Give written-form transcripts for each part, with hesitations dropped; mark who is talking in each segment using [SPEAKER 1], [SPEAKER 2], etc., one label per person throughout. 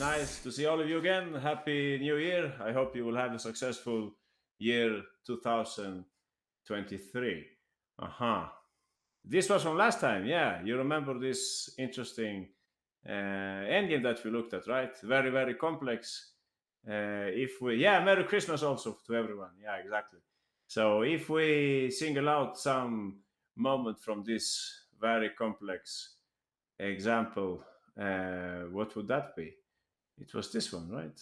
[SPEAKER 1] Nice to see all of you again. Happy New Year. I hope you will have a successful year 2023. Uh-huh. This was from last time. Yeah, you remember this interesting endgame that we looked at, right? Very, very complex. Merry Christmas also to everyone. Yeah, exactly. So if we single out some moment from this very complex example, what would that be? It was this one, right?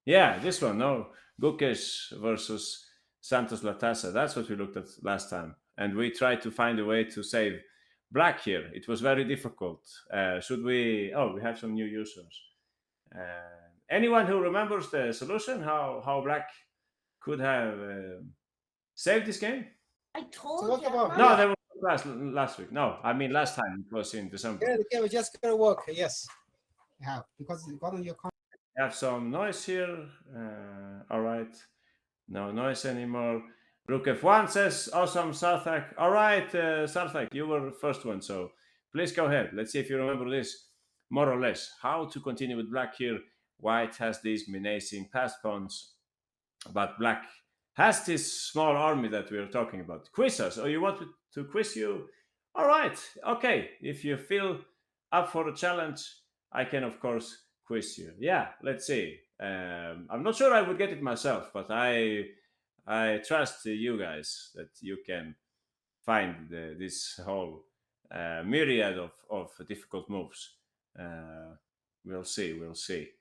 [SPEAKER 1] Yeah, this one. No, Gukesh versus Santos Latasa. That's what we looked at last time, and we tried to find a way to save black here. It was very difficult. Should we? Oh, we have some new users. Anyone who remembers the solution? How black could have saved this game?
[SPEAKER 2] I
[SPEAKER 3] So
[SPEAKER 2] told
[SPEAKER 3] what
[SPEAKER 2] you.
[SPEAKER 3] about
[SPEAKER 1] No, there was last week. No, I mean last time. It was in December.
[SPEAKER 3] yeah, okay, we just gonna work. Yes, you have because you got on your
[SPEAKER 1] Have some noise here. All right. No noise anymore. Rook F1 says, awesome, Sarthak. All right, Sarthak, you were the first one, so please go ahead. Let's see if you remember this more or less. How to continue with black here. White has these menacing passed pawns, but black has this small army that we are talking about. Quiz us. Oh, you want to quiz you? All right. Okay. If you feel up for a challenge, I can, of course, quiz you. Yeah, let's see. I'm not sure I would get it myself, but I trust you guys that you can find this whole myriad of difficult moves. We'll see. We'll see.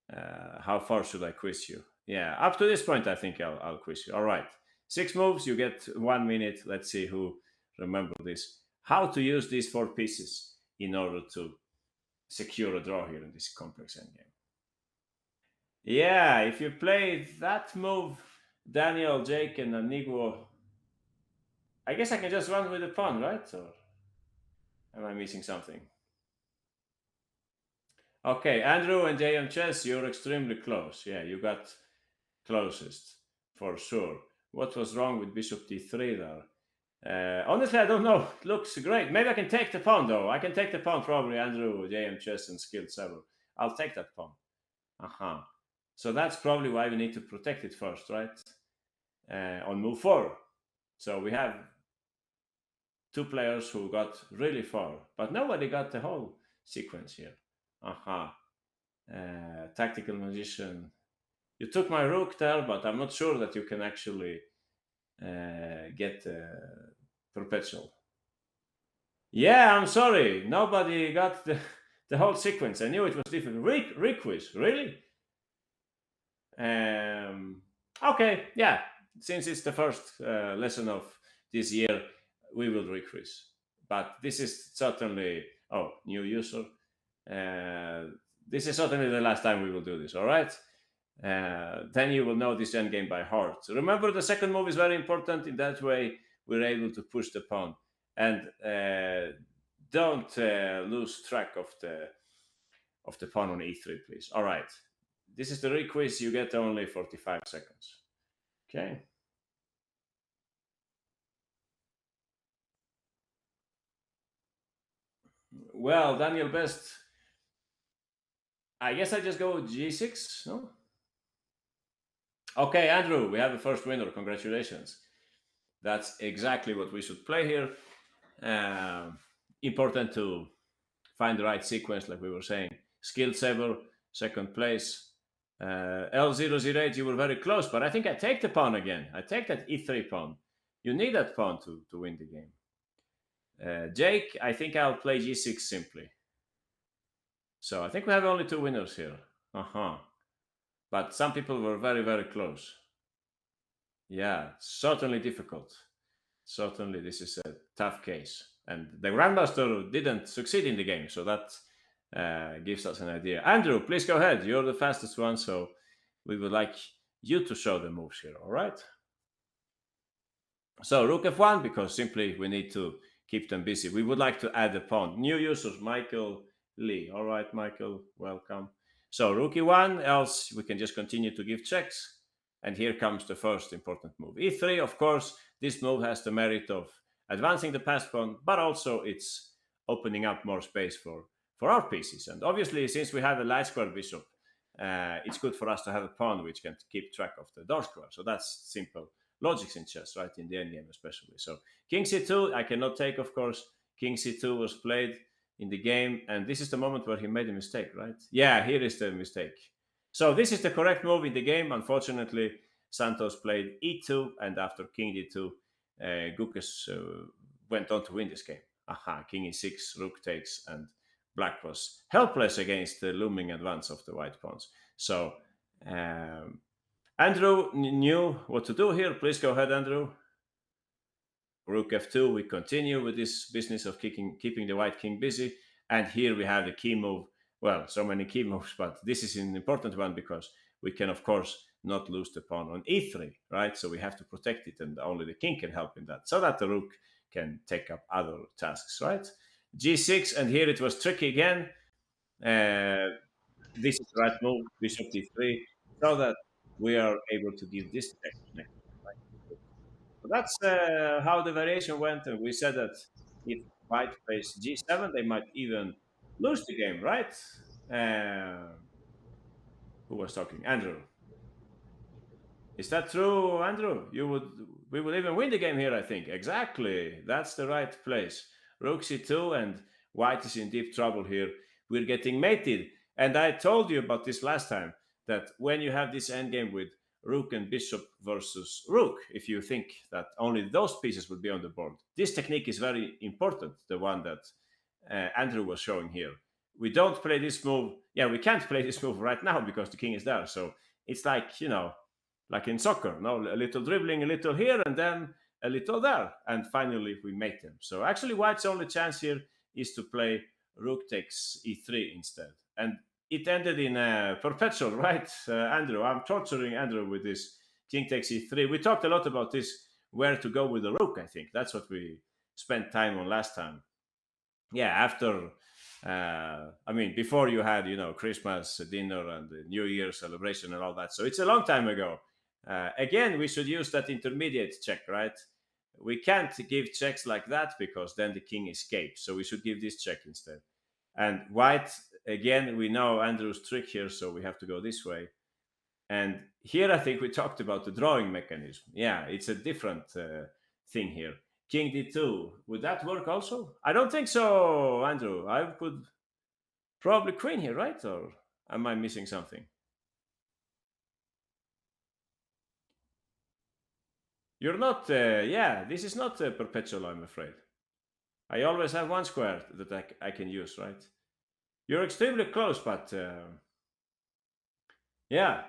[SPEAKER 1] How far should I quiz you? Yeah, up to this point, I think I'll quiz you. All right. 6 moves, you get 1 minute. Let's see who remember this. How to use these 4 pieces in order to secure a draw here in this complex endgame. Yeah, if you play that move, Daniel, Jake, and Aniguo, I guess I can just run with the pawn, right? Or am I missing something? Okay, Andrew and JM Chess, you're extremely close. Yeah, you got closest for sure. What was wrong with Bishop D3 there? Honestly, I don't know. It looks great. Maybe I can take the pawn though. I can take the pawn probably. Andrew, JM Chess, and Skilled Several. I'll take that pawn. Uh-huh. So that's probably why we need to protect it first, right? On move 4. So we have 2 players who got really far, but nobody got the whole sequence here. Aha. Tactical Magician. You took my rook there, but I'm not sure that you can actually get perpetual. Yeah, I'm sorry. Nobody got the whole sequence. I knew it was different. Requiz, really? Okay, yeah. Since it's the first lesson of this year, we will requiz. But this is certainly... Oh, new user. This is certainly the last time we will do this, all right? Then you will know this endgame by heart. Remember, the second move is very important. In that way, we're able to push the pawn. And don't lose track of the pawn on e3, please. All right. This is the requiz. You get only 45 seconds. Okay. Well, Daniel Best, I guess I just go with g6, no? Okay, Andrew, we have the first winner. Congratulations. That's exactly what we should play here. Important to find the right sequence, like we were saying. Skilled Saber, second place. L008, you were very close, but I think I take the pawn again. I take that e3 pawn. You need that pawn to win the game. Jake, I think I'll play g6 simply. So I think we have only 2 winners here. But some people were very, very close. Yeah, certainly difficult. Certainly this is a tough case. And the Grandmaster didn't succeed in the game, so that gives us an idea. Andrew, please go ahead. You're the fastest one, so we would like you to show the moves here, all right? So Rook F1, because simply we need to keep them busy. We would like to add a pawn. New users, Michael Lee. All right, Michael, welcome. So Rook E1, else we can just continue to give checks. And here comes the first important move. E3, of course, this move has the merit of advancing the passed pawn, but also it's opening up more space for our pieces. And obviously, since we have a light square bishop, it's good for us to have a pawn which can keep track of the dark square. So that's simple logics in chess, right? In the endgame especially. So king c2, I cannot take, of course. King c2 was played in the game, and this is the moment where he made a mistake, right? Yeah, here is the mistake. So this is the correct move in the game. Unfortunately, Santos played e2, and after king d2, Gukes went on to win this game. Aha, king e6, rook takes, and black was helpless against the looming advance of the white pawns. So Andrew knew what to do here. Please go ahead, Andrew. Rook f2, we continue with this business of keeping the white king busy. And here we have the key move. Well, so many key moves, but this is an important one because we can, of course, not lose the pawn on e3, right? So we have to protect it, and only the king can help in that, so that the rook can take up other tasks, right? g6, and here it was tricky again. This is the right move, bishop d3, so that we are able to give this check next. So that's how the variation went, and we said that if white plays g7, they might even lose the game, right? Who was talking? Andrew. Is that true, Andrew? We would even win the game here, I think. Exactly. That's the right place. Rook c2, and white is in deep trouble here. We're getting mated. And I told you about this last time, that when you have this endgame with rook and bishop versus rook, if you think that only those pieces will be on the board, this technique is very important, the one that Andrew was showing here. We don't play this move. Yeah, we can't play this move right now because the king is there. So it's like, like in soccer, no, a little dribbling, a little here, and then a little there, and finally we mate them. So actually, white's only chance here is to play rook takes e3 instead, and it ended in a perpetual, right, Andrew? I'm torturing Andrew with this king takes e3. We talked a lot about this, where to go with the rook. I think that's what we spent time on last time. Yeah, after. Before you had, Christmas dinner and the New Year celebration and all that. So it's a long time ago. Again, we should use that intermediate check, right? We can't give checks like that because then the king escapes. So we should give this check instead. And white, again, we know Andrew's trick here, so we have to go this way. And here I think we talked about the drawing mechanism. Yeah, it's a different thing here. King d2, would that work also? I don't think so, Andrew. I could probably queen here, right? Or am I missing something? You're not, this is not perpetual, I'm afraid. I always have one square that I can use, right? You're extremely close, but yeah.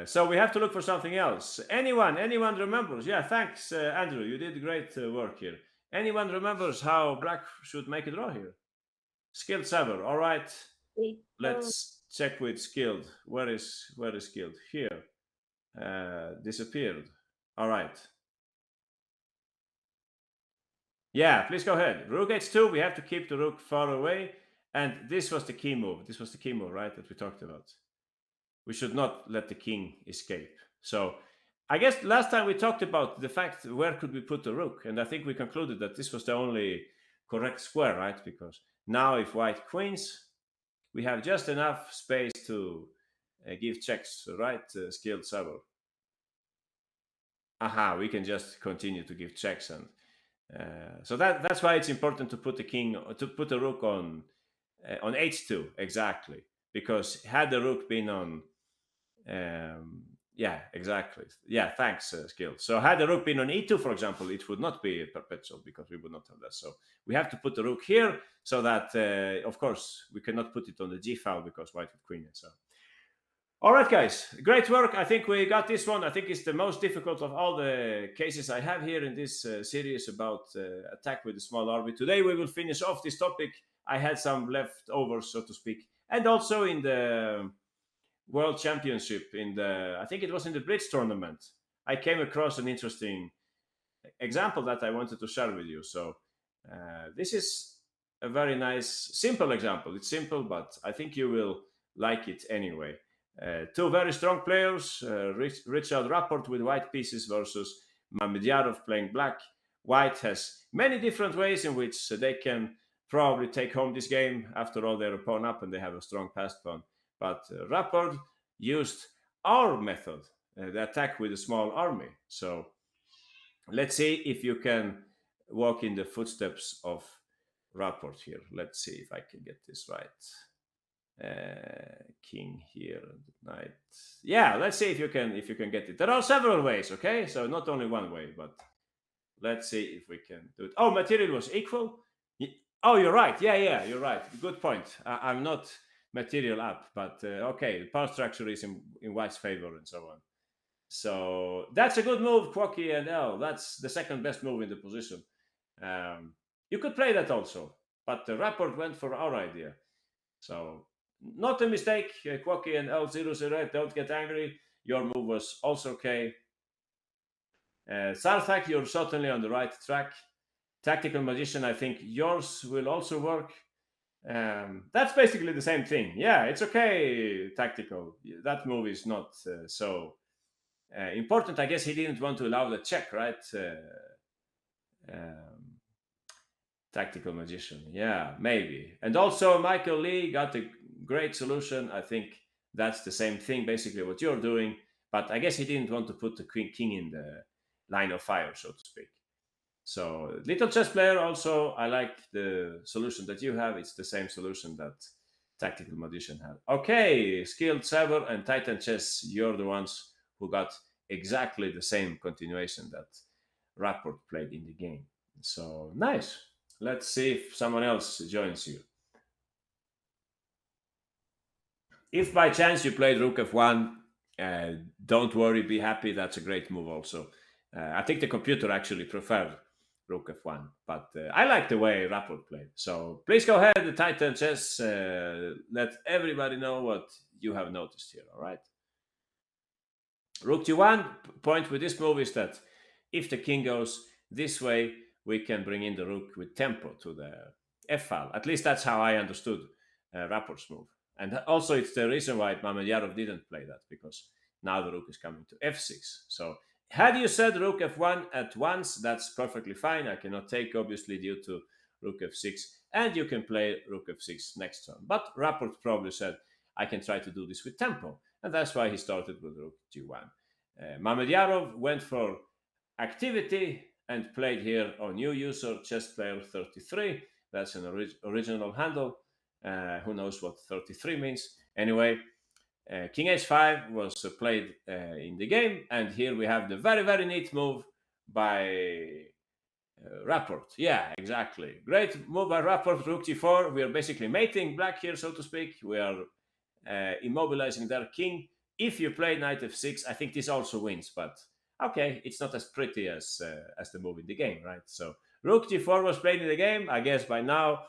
[SPEAKER 1] So we have to look for something else. Anyone remembers? Yeah, thanks, Andrew. You did great work here. Anyone remembers how black should make a draw here? Skilled saver. All right. Let's check with skilled. Where is skilled? Here. Disappeared. All right. Yeah, please go ahead. Rook h2. We have to keep the rook far away. And this was the key move. This was the key move, right, that we talked about. We should not let the king escape. So I guess last time we talked about the fact where could we put the rook, and I think we concluded that this was the only correct square, right? Because now if white queens, we have just enough space to give checks, right? Skilled saver. Aha, we can just continue to give checks, and so that's why it's important to put the rook on h2 exactly, because had the rook been on yeah, exactly. Yeah, thanks, Skill. So had the rook been on e2, for example, it would not be perpetual because we would not have that. So we have to put the rook here so that, of course, we cannot put it on the g file because white would queen it. So, all right, guys, great work. I think we got this one. I think it's the most difficult of all the cases I have here in this series about attack with the small army. Today we will finish off this topic. I had some leftovers, so to speak, and also in the World Championship I think it was in the Bridge tournament, I came across an interesting example that I wanted to share with you. So this is a very nice, simple example. It's simple, but I think you will like it anyway. Two very strong players, Richard Rapport with white pieces versus Mamedyarov playing black. White has many different ways in which they can probably take home this game. After all, they're a pawn up and they have a strong passed pawn. But Rapport used our method, the attack with a small army. So let's see if you can walk in the footsteps of Rapport here. Let's see if I can get this right. King here, knight. Yeah, let's see if you can get it. There are several ways, okay? So not only one way, but let's see if we can do it. Oh, material was equal. Oh, you're right. Yeah, you're right. Good point. I'm not material up, but okay. The power structure is in White's favor and so on. So that's a good move, Quacky and L. That's the second best move in the position. You could play that also, but the Rapport went for our idea. So not a mistake, Quacky and L008. Don't get angry. Your move was also okay. Sarthak, you're certainly on the right track. Tactical Magician, I think yours will also work. That's basically the same thing. Yeah, it's okay, Tactical. That move is not so important. I guess he didn't want to allow the check, right? Tactical Magician. Yeah, maybe. And also, Michael Lee got a great solution. I think that's the same thing, basically, what you're doing. But I guess he didn't want to put the king in the line of fire, so to speak. So, little chess player, also, I like the solution that you have. It's the same solution that Tactical Magician had. Okay, Skilled Saber and Titan Chess, you're the ones who got exactly the same continuation that Rapport played in the game. So, nice. Let's see if someone else joins you. If by chance you played Rook F1, don't worry, be happy. That's a great move also. I think the computer actually preferred Rook F1, but I like the way Rapport played. So please go ahead, the Titan Chess. Let everybody know what you have noticed here, all right? Rook G1, point with this move is that if the king goes this way, we can bring in the rook with tempo to the F file. At least that's how I understood Rapport's move. And also, it's the reason why Mamedyarov didn't play that, because now the rook is coming to F6. So, had you said Rook F1 at once, that's perfectly fine. I cannot take, obviously, due to Rook F6. And you can play Rook F6 next turn. But Rapport probably said, I can try to do this with tempo. And that's why he started with Rook G1. Mamedyarov went for activity and played here on new user, chess player 33. That's an original handle. Who knows what 33 means? Anyway, King H5 was played in the game, and here we have the very, very neat move by Rapport. Yeah, exactly. Great move by Rapport, Rook G4. We are basically mating black here, so to speak. We are immobilizing their king. If you play Knight F6, I think this also wins, but okay, it's not as pretty as the move in the game, right? So Rook G4 was played in the game. I guess by now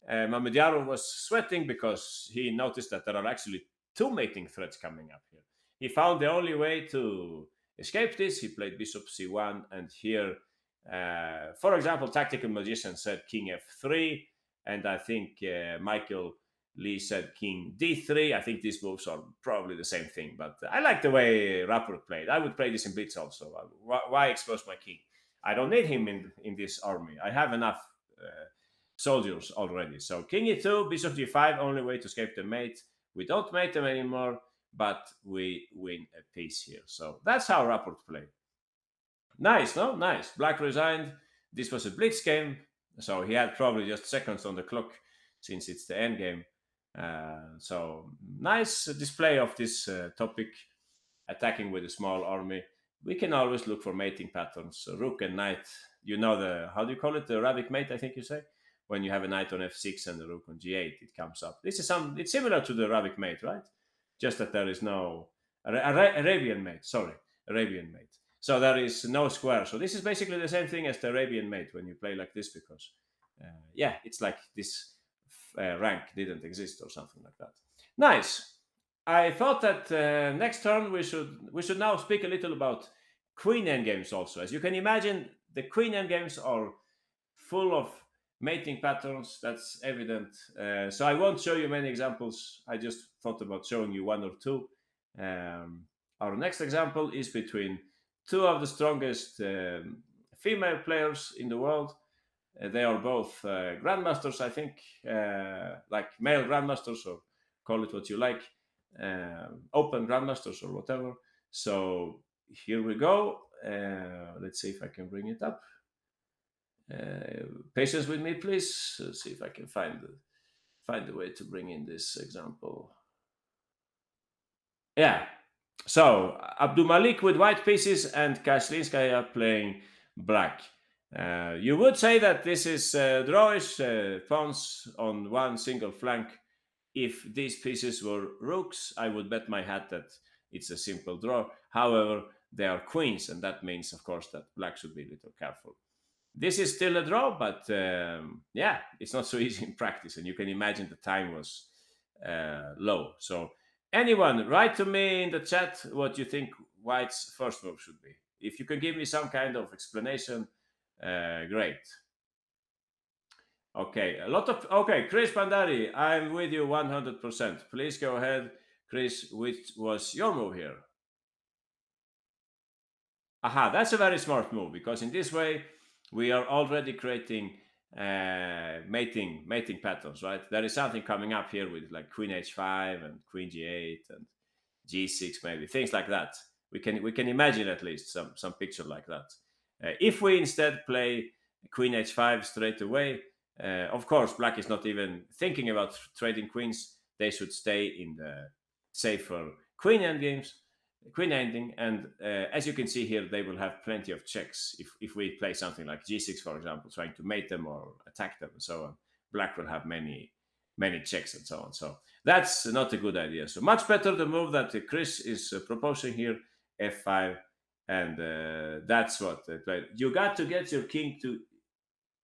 [SPEAKER 1] Mamedyarov was sweating because he noticed that there are actually two mating threats coming up here. He found the only way to escape this. He played Bishop C1, and here, for example, Tactical Magician said King F3, and I think Michael Lee said King D3. I think these moves are probably the same thing, but I like the way Rapport played. I would play this in Blitz also. Why expose my king? I don't need him in this army. I have enough soldiers already. So King E2, Bishop G5, only way to escape the mate. We don't mate them anymore, but we win a piece here. So that's how Rapport played. Nice, no? Nice. Black resigned. This was a blitz game, so he had probably just seconds on the clock since it's the end game. So nice display of this topic, attacking with a small army. We can always look for mating patterns. Rook and knight, you know the, how do you call it? The Arabic mate, I think you say? When you have a knight on F6 and the rook on G8, it comes up. This is it's similar to the Arabic mate, right? Just that there is no, Arabian mate, sorry, Arabian mate. So there is no square. So this is basically the same thing as the Arabian mate when you play like this, because, yeah, it's like this rank didn't exist or something like that. Nice. I thought that next turn we should now speak a little about queen endgames also. As you can imagine, the queen endgames are full of mating patterns. That's evident. So I won't show you many examples. I just thought about showing you one or two. Our next example is between two of the strongest female players in the world. They are both grandmasters, I think, like male grandmasters, or call it what you like, open grandmasters or whatever. So here we go. Let's see if I can bring it up. Patience with me, please. Let's see if I can find a way to bring in this example. Yeah. So Abdumalik with white pieces and Kaslinskaya playing black. You would say that this is drawish pawns on one single flank. If these pieces were rooks, I would bet my hat that it's a simple draw. However, they are queens, and that means, of course, that black should be a little careful. This is still a draw, but yeah, it's not so easy in practice, and you can imagine the time was low. So, anyone, write to me in the chat what you think White's first move should be. If you can give me some kind of explanation, great. Okay, a lot of okay. Chris Pandari, I'm with you 100%. Please go ahead, Chris. Which was your move here? Aha, that's a very smart move, because in this way we are already creating mating patterns, right? There is something coming up here with like Queen H5 and Queen G8 and G6, maybe things like that. We can imagine at least some picture like that. If we instead play Queen H5 straight away, of course, Black is not even thinking about trading queens. They should stay in the safer Queen endgames, Queen ending, and as you can see here, they will have plenty of checks if we play something like G6, for example, trying to mate them or attack them and so on. Black will have many checks and so on. So that's not a good idea. So much better the move that Chris is proposing here, F5, and that's what you got to get your king to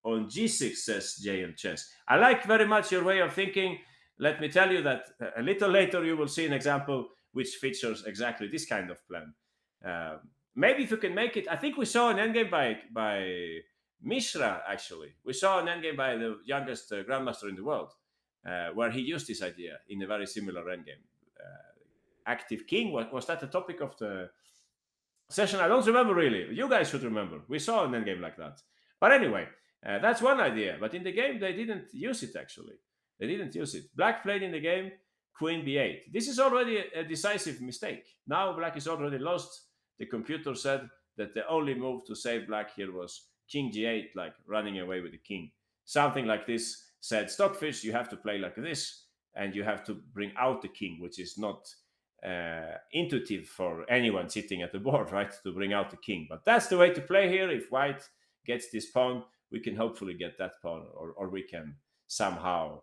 [SPEAKER 1] on G6, says JM Chess. I like very much your way of thinking. Let me tell you that a little later you will see an example which features exactly this kind of plan. Maybe if you can make it, I think we saw an endgame by Mishra, actually. We saw an endgame by the youngest grandmaster in the world, where he used this idea in a very similar endgame. Active king, was that the topic of the session? I don't remember really. You guys should remember. We saw an endgame like that. But anyway, that's one idea. But in the game, they didn't use it, actually. They didn't use it. Black played in the game Queen B8. This is already a decisive mistake. Now Black is already lost. The computer said that the only move to save Black here was King G8, like running away with the king. Something like this said, Stockfish, you have to play like this, and you have to bring out the king, which is not intuitive for anyone sitting at the board, right? To bring out the king. But that's the way to play here. If White gets this pawn, we can hopefully get that pawn, or we can somehow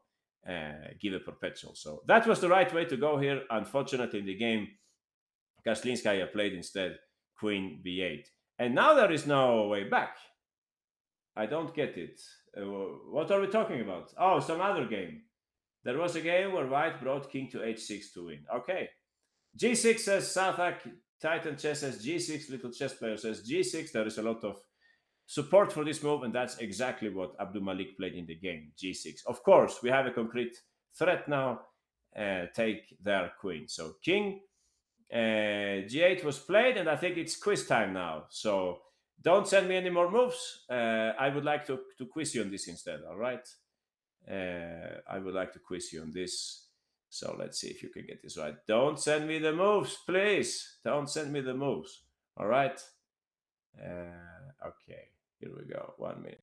[SPEAKER 1] give a perpetual. So that was the right way to go here. Unfortunately, in the game, Kaslinskaya played instead Queen B8. And now there is no way back. I don't get it. What are we talking about? Oh, some other game. There was a game where White brought King to H6 to win. Okay. G6 says Sathak, Titan Chess says G6, Little Chess Player says G6. There is a lot of support for this move, and that's exactly what Abdul Malik played in the game, G6. Of course, we have a concrete threat now. Take their queen. So King G8 was played, and I think it's quiz time now. So don't send me any more moves. I would like to quiz you on this instead, all right? I would like to quiz you on this. So let's see if you can get this right. Don't send me the moves, please. Don't send me the moves. All right. Okay, here we go. 1 minute.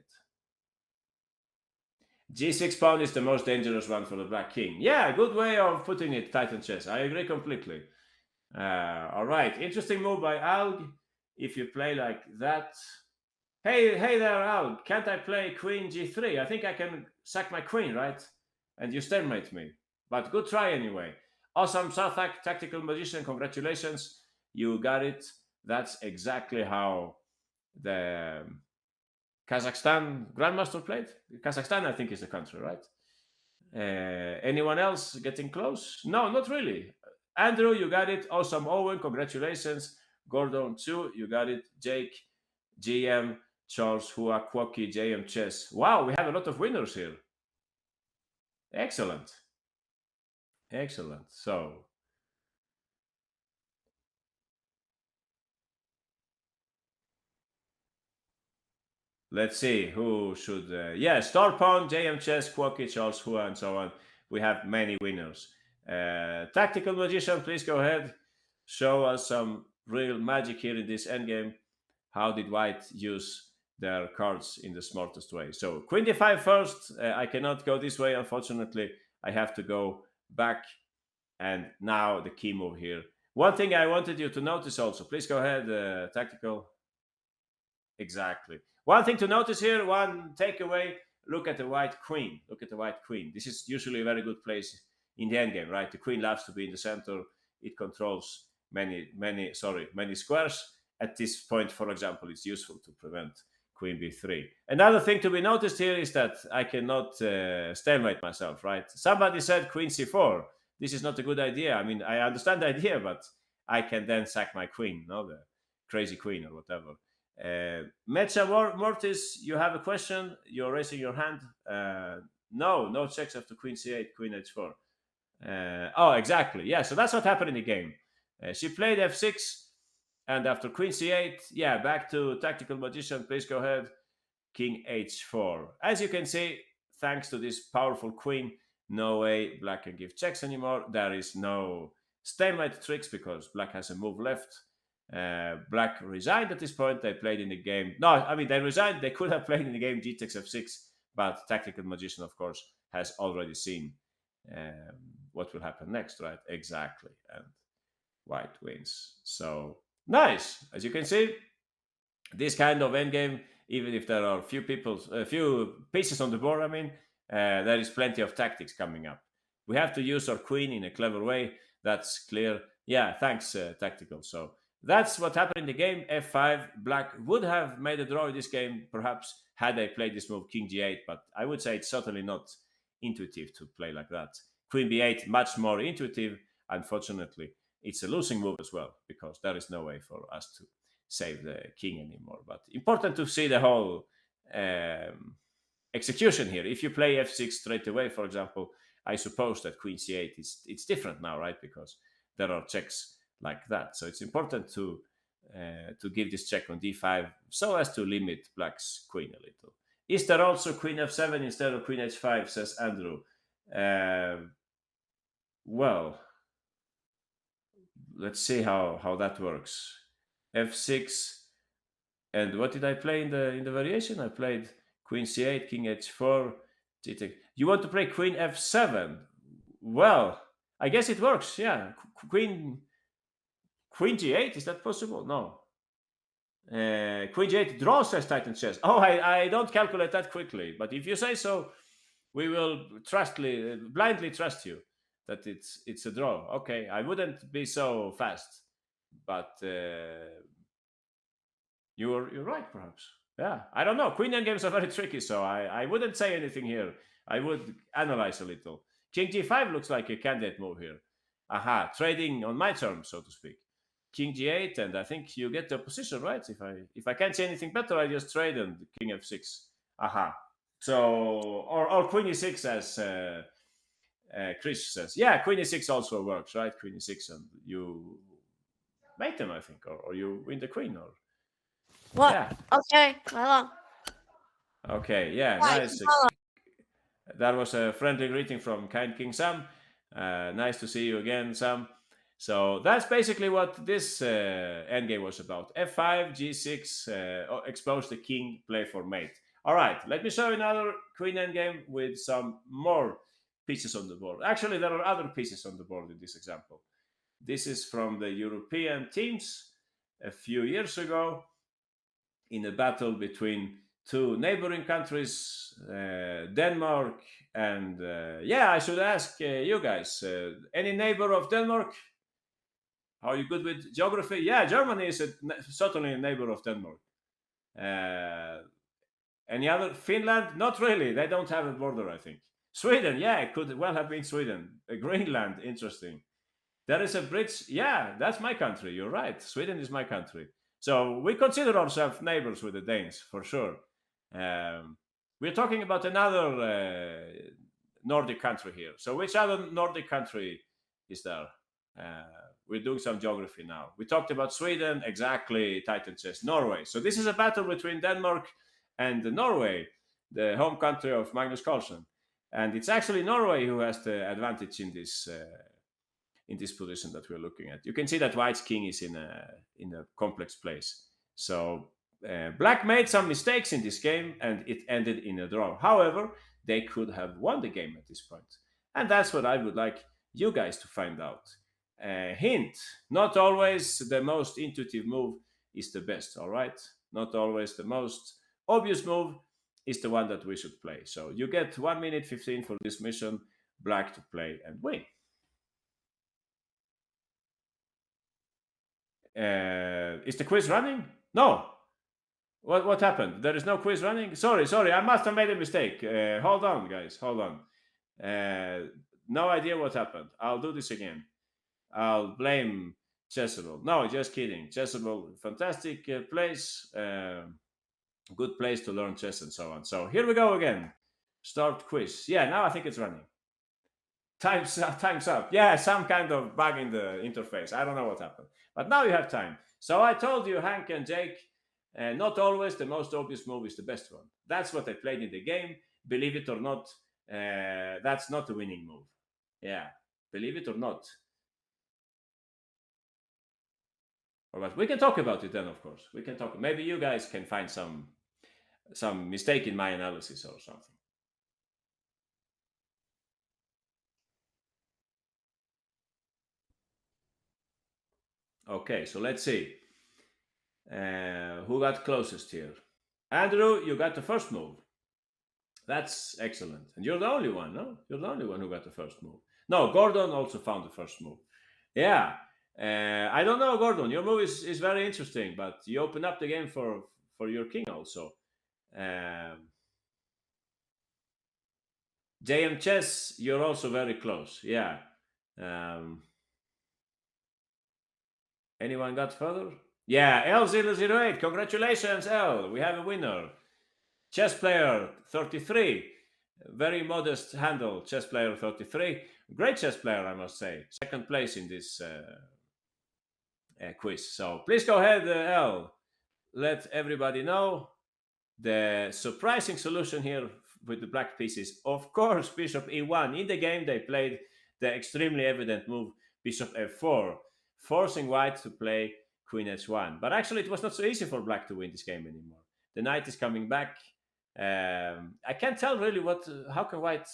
[SPEAKER 1] G6 pawn is the most dangerous one for the black king. Yeah, good way of putting it, Titan Chess. I agree completely. All right, interesting move by Alg. If you play like that. Hey there, Alg. Can't I play Queen G3? I think I can sack my queen, right? And you stalemate me. But good try anyway. Awesome, Sathak, Tactical Magician. Congratulations. You got it. That's exactly how the Kazakhstan Grandmaster played. Kazakhstan, I think, is the country, right? Anyone else getting close? No, not really. Andrew, you got it. Awesome, Owen. Congratulations. Gordon, too. You got it. Jake, GM, Charles, Hua, Kwoki, JM Chess. Wow, we have a lot of winners here. Excellent. Excellent. So, let's see who should. Star Pawn, JM Chess, Quokky, Charles Hua, and so on. We have many winners. Tactical Magician, please go ahead. Show us some real magic here in this endgame. How did White use their cards in the smartest way? So Queen D5 first. I cannot go this way, unfortunately. I have to go back. And now the key move here. One thing I wanted you to notice also. Please go ahead, Tactical. Exactly. One thing to notice here, one takeaway, look at the white queen. Look at the white queen. This is usually a very good place in the endgame, right? The queen loves to be in the center. It controls many squares. At this point, for example, it's useful to prevent queen b3. Another thing to be noticed here is that I cannot stalemate myself, right? Somebody said queen c4. This is not a good idea. I mean, I understand the idea, but I can then sack my queen, no, the crazy queen or whatever. Mecha Mortis, you have a question? You're raising your hand. No checks after queen c8, queen h4. Oh, exactly. Yeah, so that's what happened in the game. She played f6, and after queen c8, yeah, back to Tactical Magician. Please go ahead. King h4. As you can see, thanks to this powerful queen, no way black can give checks anymore. There is no stalemate tricks because black has a move left. Black resigned at this point. They played in the game. No, I mean, they resigned. They could have played in the game g takes f6, but Tactical Magician, of course, has already seen what will happen next, right? Exactly. And white wins. So nice. As you can see, this kind of endgame, even if there are a few pieces on the board, I mean, there is plenty of tactics coming up. We have to use our queen in a clever way. That's clear. Yeah, thanks, Tactical. So that's what happened in the game. f5. Black would have made a draw in this game, perhaps, had they played this move king g8, but I would say it's certainly not intuitive to play like that. Queen b8, much more intuitive. Unfortunately, it's a losing move as well, because there is no way for us to save the king anymore. But important to see the whole execution here. If you play f6 straight away, for example, I suppose that queen c8 it's different now, right? Because there are checks like that. So it's important to give this check on d5 so as to limit black's queen a little. Is there also queen f7 instead of queen h5, says Andrew. Well, let's see how that works. f6, and what did I play in the variation? I played queen c8, king h4, g-take. You want to play queen f7? Well, I guess it works. Yeah, queen g8, is that possible? No. Queen g8 draws, says Titan Chess. Oh, I don't calculate that quickly, but if you say so, we will blindly trust you that it's a draw. Okay, I wouldn't be so fast, but you're right, perhaps. Yeah, I don't know. Queen endgames are very tricky, so I wouldn't say anything here. I would analyze a little. King g5 looks like a candidate move here. Aha, trading on my terms, so to speak. King g8, and I think you get the position, right? If I can't say anything better, I just trade and king f6. Aha. So or queen e6, as Chris says. Yeah, queen e6 also works, right? Queen e6, and you mate them, I think, or you win the queen, or
[SPEAKER 2] What?
[SPEAKER 1] yeah.
[SPEAKER 2] Okay, hello.
[SPEAKER 1] Okay, yeah,
[SPEAKER 2] Hi,
[SPEAKER 1] nice.
[SPEAKER 2] hello.
[SPEAKER 1] That was a friendly greeting from Kind King Sam. Nice to see you again, Sam. So that's basically what this endgame was about. f5, g6, expose the king, play for mate. All right, let me show you another queen endgame with some more pieces on the board. Actually, there are other pieces on the board in this example. This is from the European teams a few years ago in a battle between two neighboring countries, Denmark and I should ask you guys, any neighbor of Denmark? Are you good with geography? Yeah, Germany is certainly a neighbor of Denmark. Any other? Finland? Not really. They don't have a border, I think. Sweden? Yeah, it could well have been Sweden. Greenland? Interesting. There is a bridge. Yeah, that's my country. You're right. Sweden is my country. So we consider ourselves neighbors with the Danes, for sure. We're talking about another Nordic country here. So which other Nordic country is there? We're doing some geography now. We talked about Sweden, exactly, Titan says Norway. So this is a battle between Denmark and Norway, the home country of Magnus Carlsen. And it's actually Norway who has the advantage in this position that we're looking at. You can see that White's king is in a complex place. So Black made some mistakes in this game, and it ended in a draw. However, they could have won the game at this point, and that's what I would like you guys to find out. Hint: not always the most intuitive move is the best. All right, not always the most obvious move is the one that we should play. So you get 1 minute 15 for this mission. Black to play and win. Is the quiz running? No. What happened? There is no quiz running? Sorry. I must have made a mistake. Hold on, guys. Hold on. No idea what happened. I'll do this again. I'll blame Chessable. No, just kidding. Chessable, fantastic place. Good place to learn chess and so on. So here we go again. Start quiz. Yeah, now I think it's running. Time's up. Yeah, some kind of bug in the interface. I don't know what happened. But now you have time. So I told you, Hank and Jake, not always the most obvious move is the best one. That's what I played in the game. Believe it or not, that's not the winning move. Yeah, believe it or not. All right, we can talk about it then, of course. We can talk. Maybe you guys can find some mistake in my analysis or something. Okay, so let's see. Who got closest here? Andrew, you got the first move. That's excellent. And you're the only one, no? You're the only one who got the first move. No, Gordon also found the first move. Yeah. I don't know, Gordon. Your move is very interesting, but you open up the game for your king also. JM Chess, you're also very close. Yeah. Anyone got further? Yeah, L008. Congratulations, L. We have a winner. Chess player 33. Very modest handle, chess player 33. Great chess player, I must say. Second place in this quiz. So please go ahead, L. Let everybody know the surprising solution here with the black pieces. Of course, bishop e1. In the game, they played the extremely evident move, bishop f4, forcing white to play queen h1. But actually, it was not so easy for black to win this game anymore. The knight is coming back. I can't tell really how can white.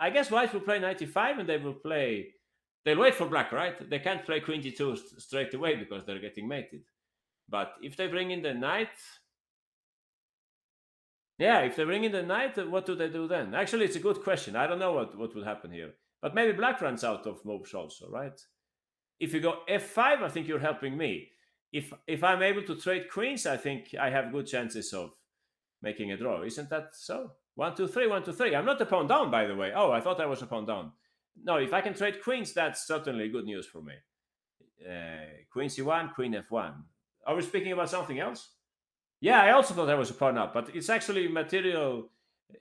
[SPEAKER 1] I guess white will play knight e5 and they'll wait for black, right? They can't play queen d2 straight away because they're getting mated. But if they bring in the knight, what do they do then? Actually, it's a good question. I don't know what will happen here. But maybe black runs out of moves also, right? If you go f5, I think you're helping me. If I'm able to trade queens, I think I have good chances of making a draw. Isn't that so? 1, 2, 3, 1, 2, 3. I'm not a pawn down, by the way. Oh, I thought I was a pawn down. No, if I can trade queens, that's certainly good news for me. Queen c1, queen f1. Are we speaking about something else? Yeah, I also thought I was a pawn up, but it's actually material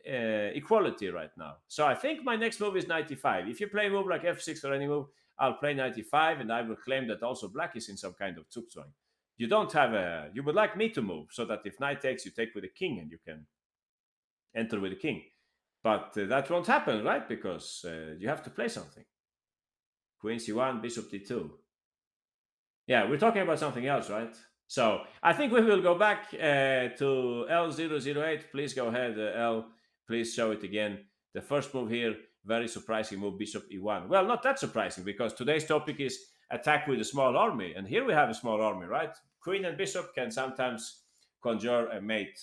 [SPEAKER 1] equality right now. So I think my next move is knight e5. If you play a move like f6 or any move, I'll play knight e5, and I will claim that also black is in some kind of zugzwang. You don't have you would like me to move so that if knight takes, you take with the king and you can enter with the king. But that won't happen, right? Because you have to play something. Queen c1, bishop d2. Yeah, we're talking about something else, right? So I think we will go back to L008. Please go ahead, L. Please show it again. The first move here, very surprising move, bishop e1. Well, not that surprising because today's topic is attack with a small army. And here we have a small army, right? Queen and bishop can sometimes conjure a mate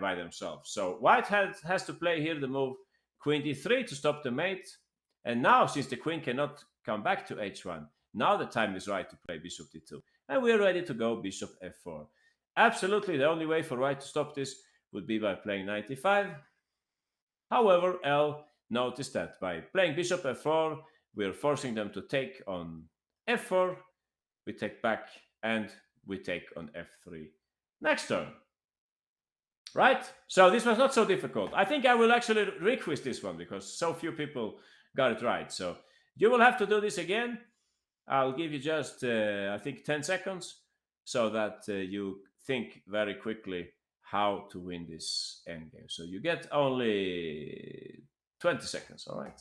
[SPEAKER 1] by themselves. So white has to play here the move queen d3 to stop the mate. And now, since the queen cannot come back to h1, now the time is right to play bishop d2. And we're ready to go bishop f4. Absolutely, the only way for white to stop this would be by playing knight e5. However, L noticed that by playing bishop f4, we're forcing them to take on f4. We take back and we take on f3 next turn. Right? So this was not so difficult. I think I will actually requiz this one because so few people got it right. So you will have to do this again. I'll give you just, I think, 10 seconds so that you think very quickly how to win this endgame. So you get only 20 seconds, all right?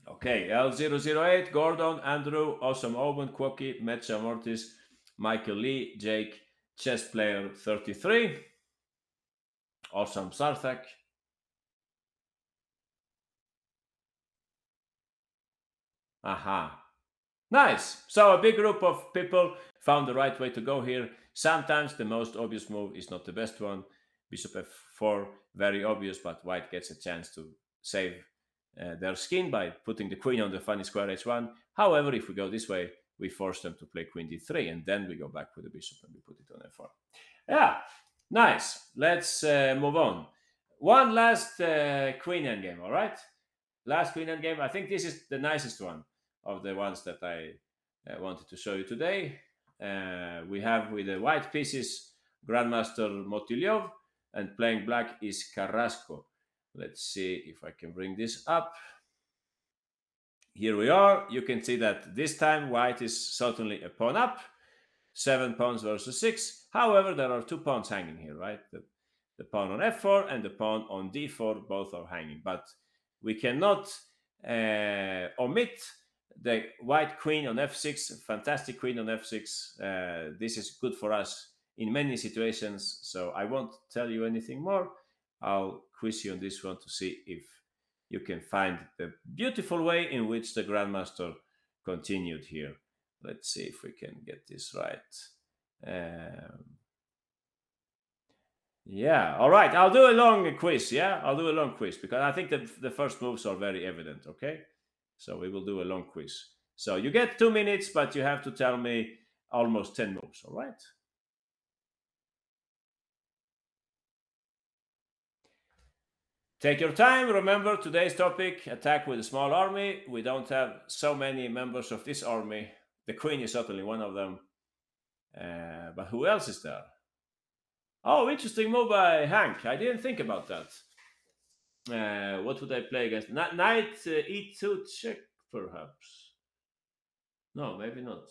[SPEAKER 1] Okay, L008, Gordon, Andrew, Awesome Owen, Quoki, Metcha Mortis, Michael Lee, Jake, Chess Player 33, Awesome Sarthak. Aha. Nice. So a big group of people found the right way to go here. Sometimes the most obvious move is not the best one. Bishop f4, very obvious, but white gets a chance to save their skin by putting the queen on the funny square h1. However, if we go this way, we force them to play queen d3, and then we go back with the bishop and we put it on f4. Yeah, nice. Let's move on. One last queen endgame, all right? Last queen endgame. I think this is the nicest one of the ones that I wanted to show you today. We have with the white pieces Grandmaster Motilyov, and playing black is Carrasco. Let's see if I can bring this up. Here we are. You can see that this time white is certainly a pawn up. 7 pawns versus 6. However, there are 2 pawns hanging here, right? The pawn on f4 and the pawn on d4, both are hanging. But we cannot omit the white queen on f6, fantastic queen on f6. This is good for us in many situations, so I won't tell you anything more. I'll quiz you on this one to see if you can find the beautiful way in which the Grandmaster continued here. Let's see if we can get this right. Yeah, all right. I'll do a long quiz. Yeah, I'll do a long quiz because I think that the first moves are very evident. Okay, so we will do a long quiz. So you get 2 minutes, but you have to tell me almost 10 moves. All right. Take your time. Remember today's topic: attack with a small army. We don't have so many members of this army. The queen is certainly one of them. But who else is there? Oh, interesting move by Hank. I didn't think about that. What would I play against? Knight e2 check, perhaps. No, maybe not.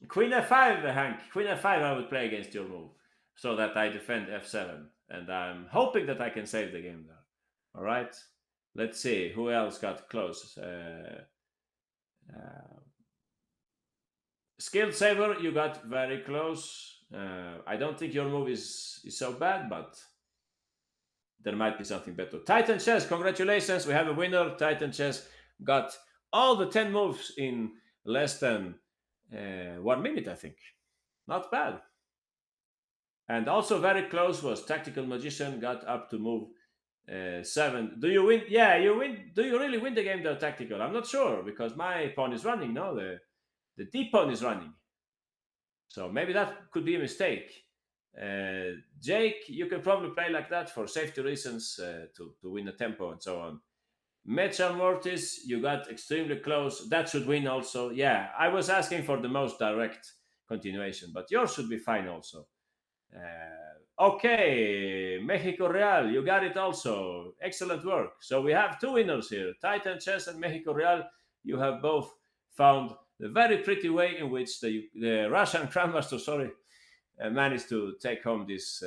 [SPEAKER 1] Queen f5, Hank. Queen f5 I would play against your move, so that I defend f7. And I'm hoping that I can save the game there. All right. Let's see. Who else got close? Skilled Saver, you got very close. I don't think your move is so bad, but there might be something better. Titan Chess, congratulations. We have a winner. Titan Chess got all the 10 moves in less than 1 minute, I think. Not bad. And also very close was Tactical Magician, got up to move 7. Do you win? Yeah, you win. Do you really win the game there, Tactical? I'm not sure because my pawn is running now. The D pawn is running. So maybe that could be a mistake. Jake, you can probably play like that for safety reasons to win a tempo and so on. Mecha Mortis, you got extremely close. That should win also. Yeah, I was asking for the most direct continuation, but yours should be fine also. Okay, Mexico Real, you got it also. Excellent work. So we have 2 winners here, Titan Chess and Mexico Real. You have both found the very pretty way in which the Russian Grandmaster, managed to take home this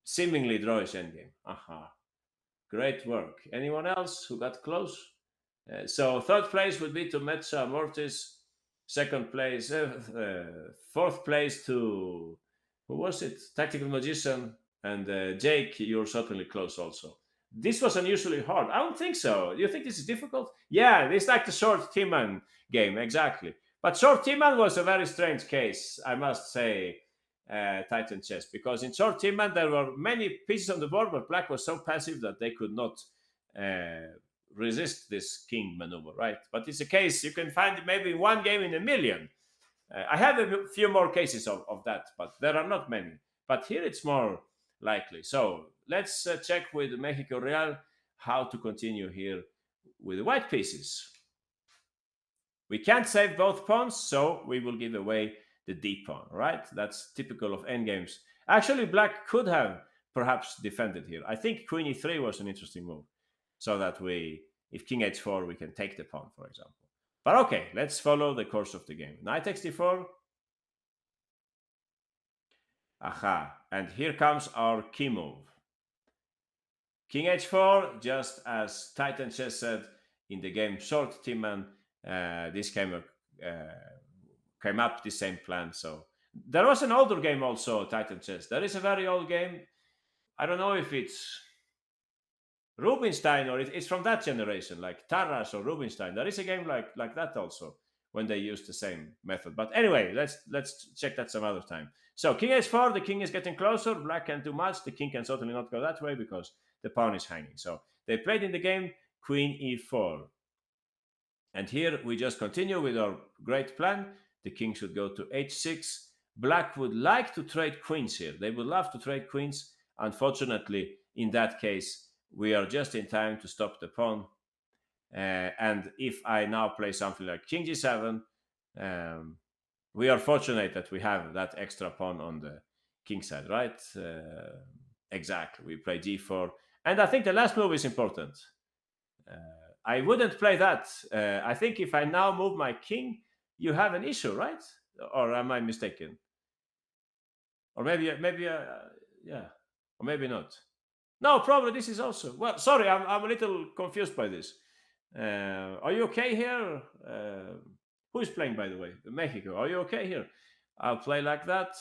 [SPEAKER 1] seemingly drawish endgame. Aha. Great work. Anyone else who got close? So 3rd place would be to Mecha Mortis. 2nd place, 4th place to, who was it? Tactical Magician. And Jake, you're certainly close also. This was unusually hard. I don't think so. You think this is difficult? Yeah, it's like the short T-Man game, exactly. But short T-Man was a very strange case, I must say, Titan Chess, because in short T-Man there were many pieces on the board, but black was so passive that they could not resist this king maneuver, right? But it's a case you can find maybe 1 game in a million. I have a few more cases of that, but there are not many. But here it's more likely. So let's check with Mexico Real how to continue here with the white pieces. We can't save both pawns, so we will give away the d pawn, right? That's typical of endgames. Actually, black could have perhaps defended here. I think queen e3 was an interesting move, so that if king h4, we can take the pawn, for example. But okay, let's follow the course of the game. Knight takes d4. Aha, and here comes our key move. King h4, just as Titan Chess said in the game Short Timman, this came up the same plan. So there was an older game also, Titan Chess. There is a very old game. I don't know if it's Rubinstein or it's from that generation, like Tarras or Rubinstein. There is a game like that also when they use the same method. But anyway, let's check that some other time. So king h4, the king is getting closer. Black can't do much. The king can certainly not go that way because the pawn is hanging. So they played in the game queen e4. And here we just continue with our great plan. The king should go to h6. Black would like to trade queens here. They would love to trade queens. Unfortunately, in that case, we are just in time to stop the pawn. And if I now play something like king g7, we are fortunate that we have that extra pawn on the king side, right? Exactly. We play g4. And I think the last move is important. I wouldn't play that. I think if I now move my king, you have an issue, right? Or am I mistaken? Or maybe, yeah, or maybe not. No, probably this is also. Well, sorry, I'm a little confused by this. Are you okay here? Who is playing, by the way? Mexico. Are you okay here? I'll play like that.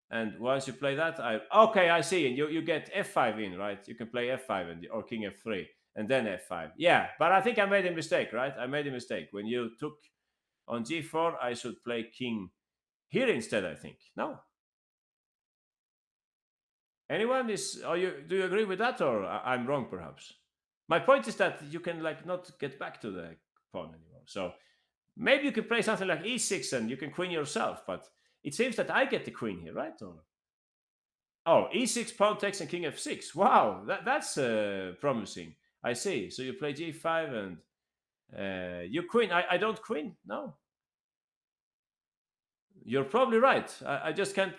[SPEAKER 1] And once you play that, okay, I see. And you get f5 in, right? You can play f5 or king f3 and then f5. Yeah, but I think I made a mistake, right? I made a mistake. When you took on g4, I should play king here instead, I think. No? Anyone do you agree with that, or I'm wrong perhaps? My point is that you can not get back to the pawn anymore. So maybe you can play something like e6 and you can queen yourself, but it seems that I get the queen here, right? Oh, e6, pawn takes, and king f6. Wow, that's promising. I see. So you play g5 and you queen. I don't queen. No. You're probably right. I just can't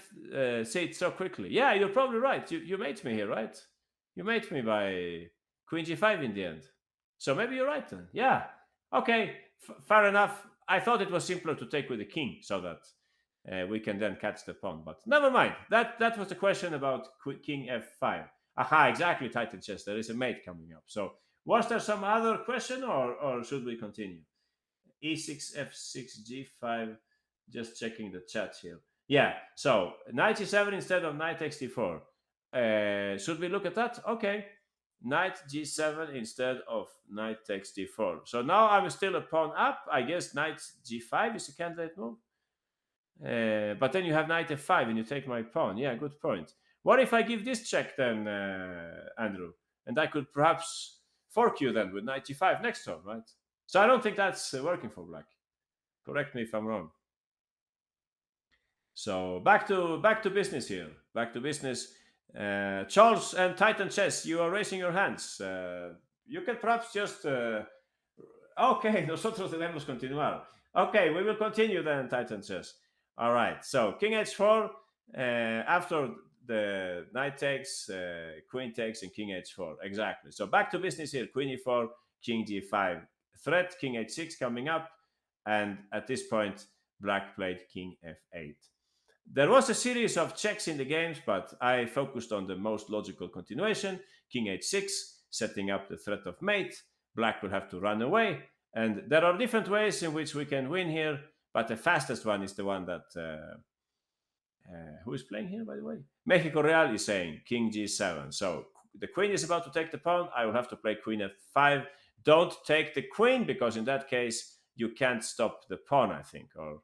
[SPEAKER 1] say it so quickly. Yeah, you're probably right. You mate me here, right? You mate me by queen g5 in the end. So maybe you're right then. Yeah. Okay, fair enough. I thought it was simpler to take with the king so that we can then catch the pawn. But never mind. That was the question about king f5. Aha, exactly, Titan Chess. There is a mate coming up. So was there some other question or should we continue? e6, f6, g5. Just checking the chat here. Yeah, so knight g7 instead of knight takes d4. Should we look at that? Okay. Knight g7 instead of knight takes d4. So now I'm still a pawn up. I guess knight g5 is a candidate move. But then you have knight f5 and you take my pawn. Yeah, good point. What if I give this check then, Andrew? And I could perhaps fork you then with knight g5 next turn, right? So I don't think that's working for black. Correct me if I'm wrong. So back to business here. Back to business. Charles and Titan Chess, you are raising your hands. You can perhaps just. Okay, nosotros debemos continuar. Okay, we will continue then, Titan Chess. All right. So king h4. After the knight takes, queen takes, and king h4. Exactly. So back to business here. Queen e4, king g5. Threat, king h6 coming up, and at this point, black played king f8. There was a series of checks in the games, but I focused on the most logical continuation. King h6, setting up the threat of mate. Black will have to run away. And there are different ways in which we can win here, but the fastest one is the one that... who is playing here, by the way? Mexico Real is saying king g7. So the queen is about to take the pawn. I will have to play queen f5. Don't take the queen, because in that case, you can't stop the pawn, I think, or...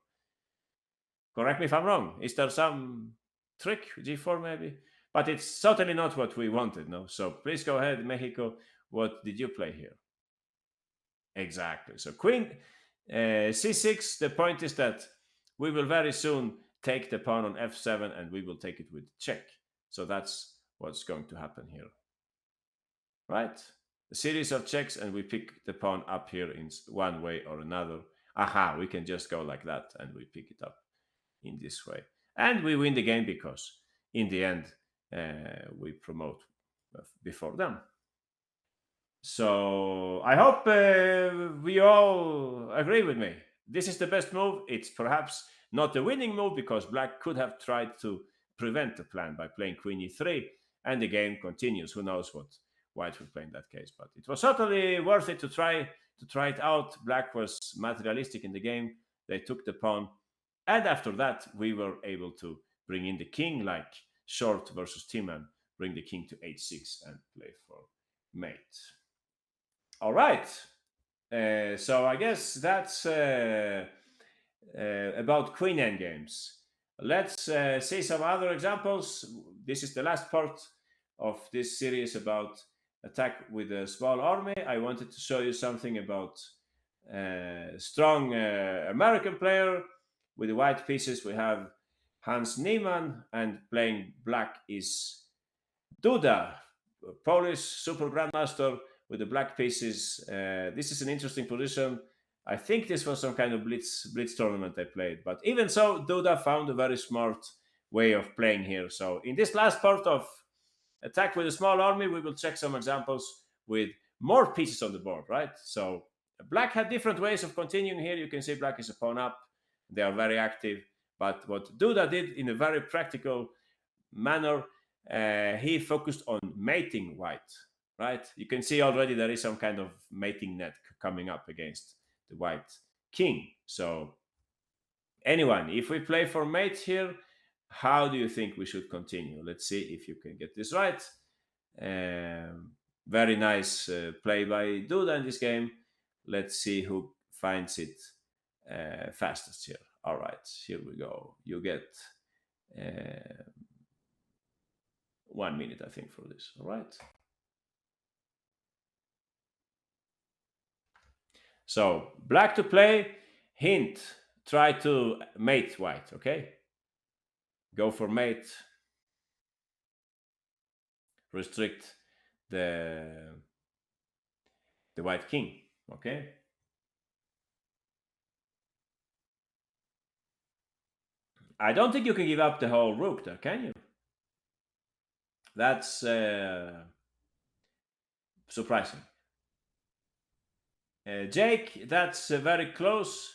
[SPEAKER 1] Correct me if I'm wrong. Is there some trick, g4 maybe? But it's certainly not what we wanted, no? So please go ahead, Mexico. What did you play here? Exactly. So queen c6. The point is that we will very soon take the pawn on f7 and we will take it with check. So that's what's going to happen here. Right? A series of checks and we pick the pawn up here in one way or another. Aha, we can just go like that and we pick it up in this way, and we win the game because in the end we promote before them. So I hope we all agree with me. This is the best move. It's perhaps not the winning move because black could have tried to prevent the plan by playing queen e3, and the game continues. Who knows what white will play in that case? But it was certainly worth it to try it out. Black was materialistic in the game. They took the pawn, and after that we were able to bring in the king, like short versus T-man, bring the king to h6 and play for mate. All right. So I guess that's about queen endgames. Let's see some other examples. This is the last part of this series about attack with a small army. I wanted to show you something about strong American player. With the white pieces, we have Hans Niemann, and playing black is Duda, Polish super grandmaster with the black pieces. This is an interesting position. I think this was some kind of blitz tournament I played, but even so, Duda found a very smart way of playing here. So in this last part of attack with a small army, we will check some examples with more pieces on the board, right? So black had different ways of continuing here. You can see black is a pawn up. They are very active. But what Duda did in a very practical manner, he focused on mating white, right? You can see already there is some kind of mating net coming up against the white king. So anyone, if we play for mate here, how do you think we should continue? Let's see if you can get this right. Very nice play by Duda in this game. Let's see who finds it fastest here. All right, here we go. You get 1 minute, I think, for this. All right. So black to play. Hint: try to mate white. Okay. Go for mate. Restrict the white king. Okay. I don't think you can give up the whole rook there, can you? That's surprising. Jake, that's very close.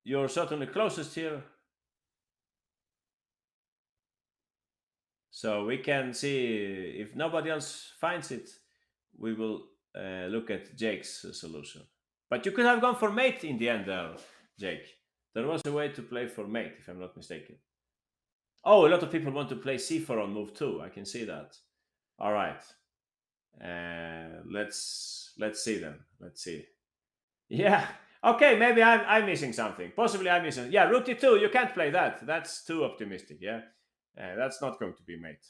[SPEAKER 1] You're certainly closest here. So we can see if nobody else finds it, we will look at Jake's solution. But you could have gone for mate in the end there, Jake. There was a way to play for mate, if I'm not mistaken. Oh, a lot of people want to play c4 on move 2. I can see that. All right. Let's see then. Let's see. Yeah. Okay, maybe I'm missing something. Possibly I'm missing. Yeah, rook d2. You can't play that. That's too optimistic. Yeah, that's not going to be mate.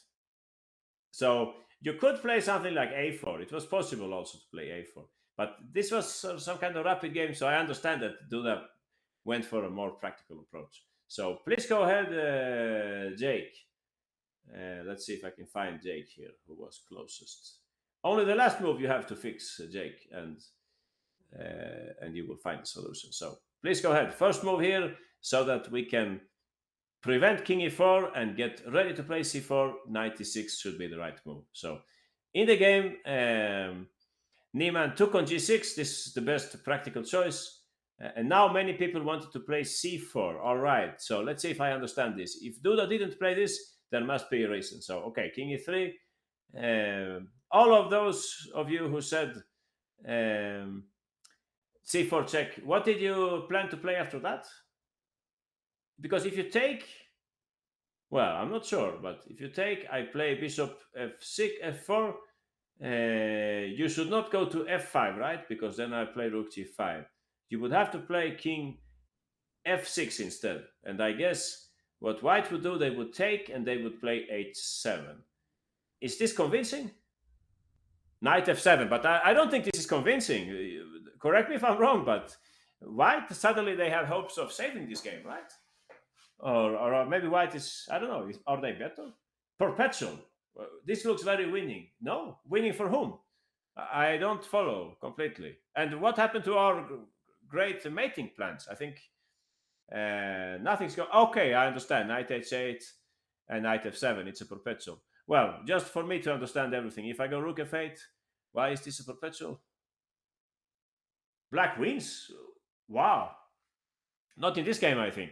[SPEAKER 1] So you could play something like a4. It was possible also to play a4, but this was some kind of rapid game. So I understand that Duda went for a more practical approach. So please go ahead, Jake. Let's see if I can find Jake here, who was closest. Only the last move you have to fix, Jake, and you will find the solution. So please go ahead. First move here, so that we can prevent king e4 and get ready to play c4. Knight e6 should be the right move. So in the game, Niemann took on g6. This is the best practical choice. And now many people wanted to play c4. All right, so let's see if I understand this. If Duda didn't play this, there must be a reason. So, okay, king e3. All of those of you who said c4 check, what did you plan to play after that? Because if you take, well, I'm not sure, but if you take, I play bishop f6, f4, you should not go to f5, right? Because then I play rook g5. You would have to play king f6 instead. And I guess what white would do, they would take and they would play h7. Is this convincing? Knight f7, but I don't think this is convincing. Correct me if I'm wrong, but white, suddenly they have hopes of saving this game, right? Or maybe white is, I don't know, are they better? Perpetual. This looks very winning. No? Winning for whom? I don't follow completely. And what happened to our great mating plans? I think nothing's going. Okay, I understand. Knight h8 and knight f7. It's a perpetual. Well, just for me to understand everything, if I go rook f8, Why is this a perpetual? Black wins? Wow. Not in this game, I think.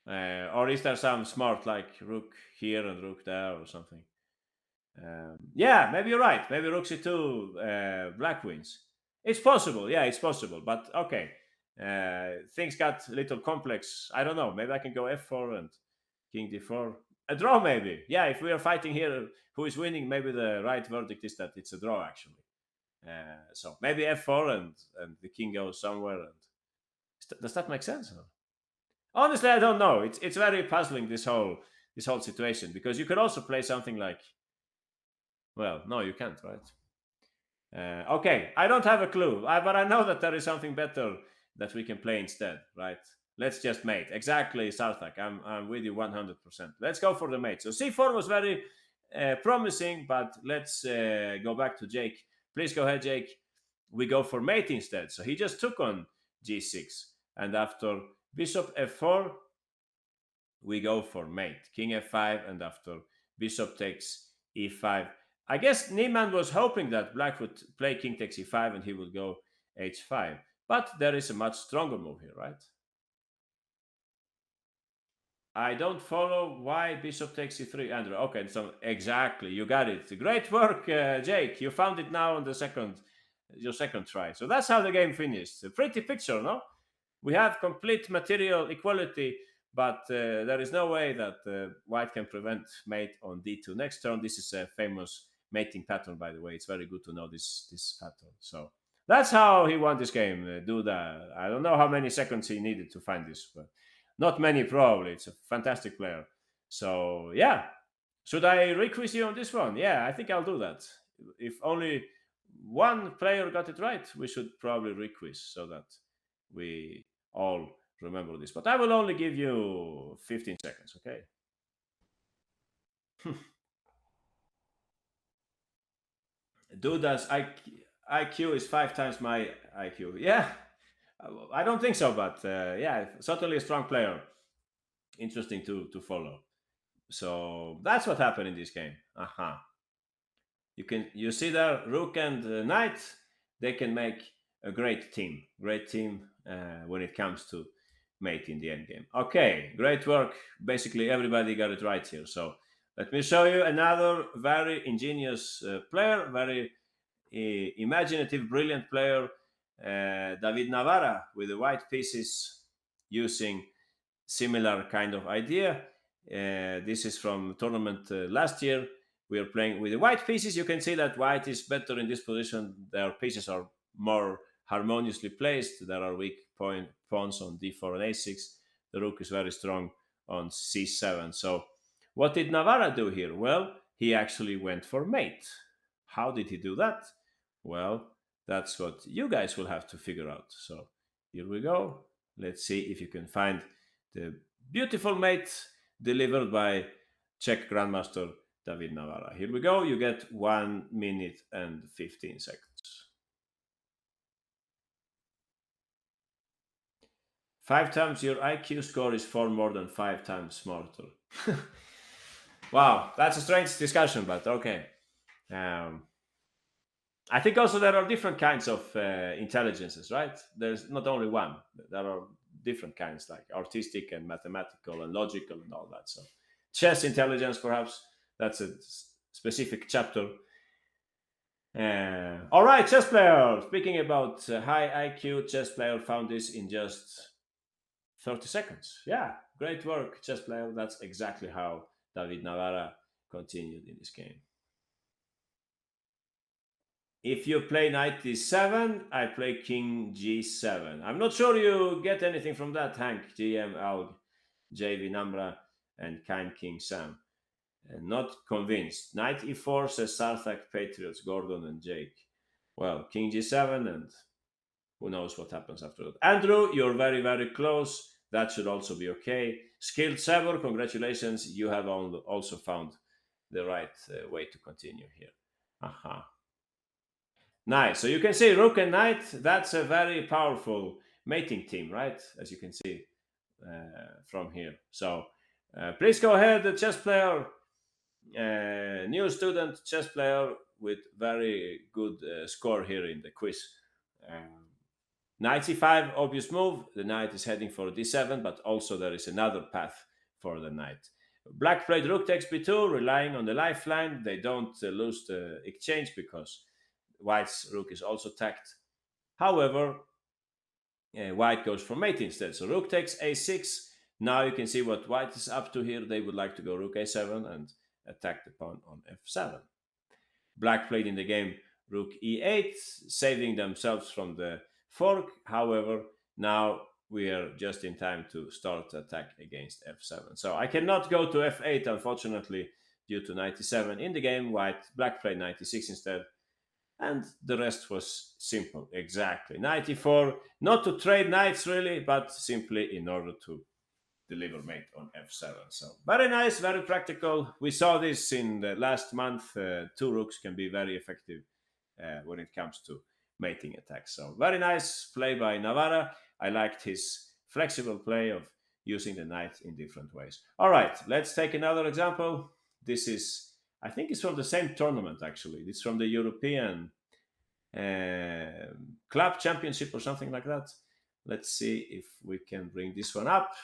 [SPEAKER 1] Or is there some smart like rook here and rook there or something? Yeah, maybe you're right. Maybe rook c2, black wins. It's possible. Yeah, it's possible. But okay, things got a little complex. I don't know. Maybe I can go f4 and king d4. A draw, maybe. Yeah, if we are fighting here, who is winning? Maybe the right verdict is that it's a draw, actually. So maybe f4 and the king goes somewhere. And does that make sense? Honestly, I don't know. It's very puzzling, this whole situation, because you could also play something like, well, no, you can't, right? Okay, I don't have a clue, but I know that there is something better that we can play instead, right? Let's just mate. Exactly, Sarthak. I'm with you 100%. Let's go for the mate. So c4 was very promising, but let's go back to Jake. Please go ahead, Jake. We go for mate instead. So he just took on g6, and after bishop f4, we go for mate. King f5, and after bishop takes e5. I guess Niemann was hoping that black would play king takes e5 and he would go h5. But there is a much stronger move here, right? I don't follow why bishop takes e3, Andrew. Okay, so exactly, you got it. Great work, Jake. You found it now on your second try. So that's how the game finished. A pretty picture, no? We have complete material equality, but there is no way that white can prevent mate on d2 next turn. This is a famous mating pattern, by the way. It's very good to know this pattern. So that's how he won this game. Duda. I don't know how many seconds he needed to find this, but not many probably. It's a fantastic player. So yeah, should I requiz you on this one? Yeah, I think I'll do that. If only one player got it right, we should probably requiz so that we all remember this. But I will only give you 15 seconds, okay? Duda's IQ is 5 times my IQ. Yeah, I don't think so, but yeah, certainly a strong player. Interesting to follow. So that's what happened in this game. You see there, rook and knight, they can make a great team when it comes to mate in the end game. Okay, great work. Basically everybody got it right here. So let me show you another very ingenious player, very imaginative, brilliant player, David Navarra, with the white pieces, using similar kind of idea. This is from tournament last year. We are playing with the white pieces. You can see that white is better in this position. Their pieces are more harmoniously placed. There are weak pawns on d4 and a6. The rook is very strong on c7. So what did Navarra do here? Well, he actually went for mate. How did he do that? Well, that's what you guys will have to figure out. So here we go. Let's see if you can find the beautiful mate delivered by Czech Grandmaster David Navarra. Here we go. You get 1 minute and 15 seconds. 5 times your IQ score is 4 more than 5 times smarter. Wow, that's a strange discussion, but okay. I think also there are different kinds of intelligences, right? There's not only one. There are different kinds, like artistic and mathematical and logical and all that. So chess intelligence, perhaps, that's a specific chapter. All right, chess player. Speaking about high IQ, chess player found this in just 30 seconds. Yeah, great work, chess player. That's exactly how David Navarra continued in this game. If you play knight d7, I play king g7. I'm not sure you get anything from that, Hank, GM, Aug, JV Nambra, and Kind King Sam. Not convinced. Knight e4 says Sarthak, Patriots, Gordon, and Jake. Well, king g7, and who knows what happens after that. Andrew, you're very, very close. That should also be okay. Skilled Sever, congratulations. You have also found the right way to continue here. Nice. So you can see rook and knight. That's a very powerful mating team, right? As you can see from here. So please go ahead, the chess player, new student chess player. with very good score here in the quiz. Knight c5, obvious move. The knight is heading for d7, but also there is another path for the knight. Black played rook takes b2, relying on the lifeline. They don't lose the exchange because white's rook is also tacked. However, white goes for mate instead. So rook takes a6. Now you can see what white is up to here. They would like to go rook a7 and attack the pawn on f7. Black played in the game rook e8, saving themselves from the fork. However, now we are just in time to start attack against f7. So I cannot go to f8, unfortunately, due to 97 in the game. Black played 96 instead. And the rest was simple, exactly. 94, not to trade knights really, but simply in order to deliver mate on f7. So very nice, very practical. We saw this in the last month. 2 rooks can be very effective when it comes to mating attacks. So very nice play by Navarra. I liked his flexible play of using the knight in different ways. All right, let's take another example. This is, I think it's from the same tournament actually. It's from the European Club Championship or something like that. Let's see if we can bring this one up.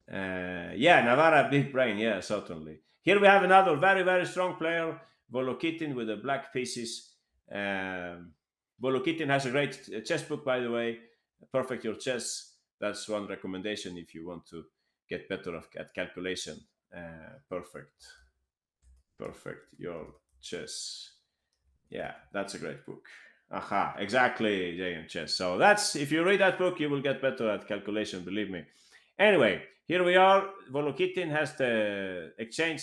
[SPEAKER 1] Yeah, Navarra, big brain. Yeah, certainly. Here we have another very, very strong player, Volokitin with the black pieces. Volokitin has a great chess book, by the way. Perfect Your Chess. That's one recommendation if you want to get better at calculation. Perfect Your Chess. Yeah, that's a great book. Aha, exactly, JM Chess. So that's, if you read that book, you will get better at calculation, believe me. Anyway, here we are. Volokitin has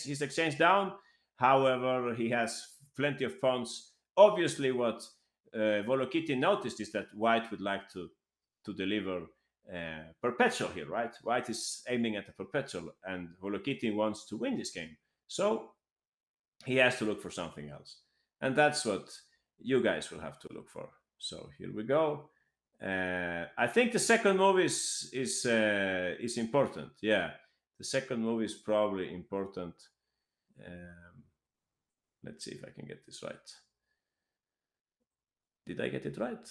[SPEAKER 1] his exchange down. However, he has plenty of pawns. Obviously, what Volokitin noticed is that white would like to deliver perpetual here, right? White is aiming at a perpetual, and Volokitin wants to win this game. So he has to look for something else. And that's what you guys will have to look for. So here we go. I think the second move is important. Yeah, the second move is probably important. Let's see if I can get this right. Did I get it right?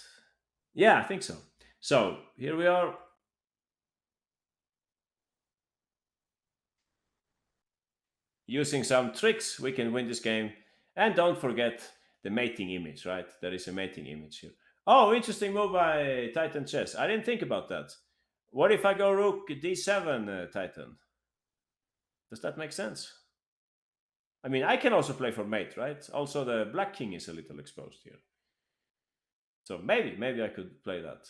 [SPEAKER 1] Yeah, I think so. So here we are. Using some tricks, we can win this game. And don't forget the mating image, right? There is a mating image here. Oh, interesting move by Titan Chess. I didn't think about that. What if I go rook d7, Titan? Does that make sense? I mean, I can also play for mate, right? Also, the black king is a little exposed here. So maybe I could play that.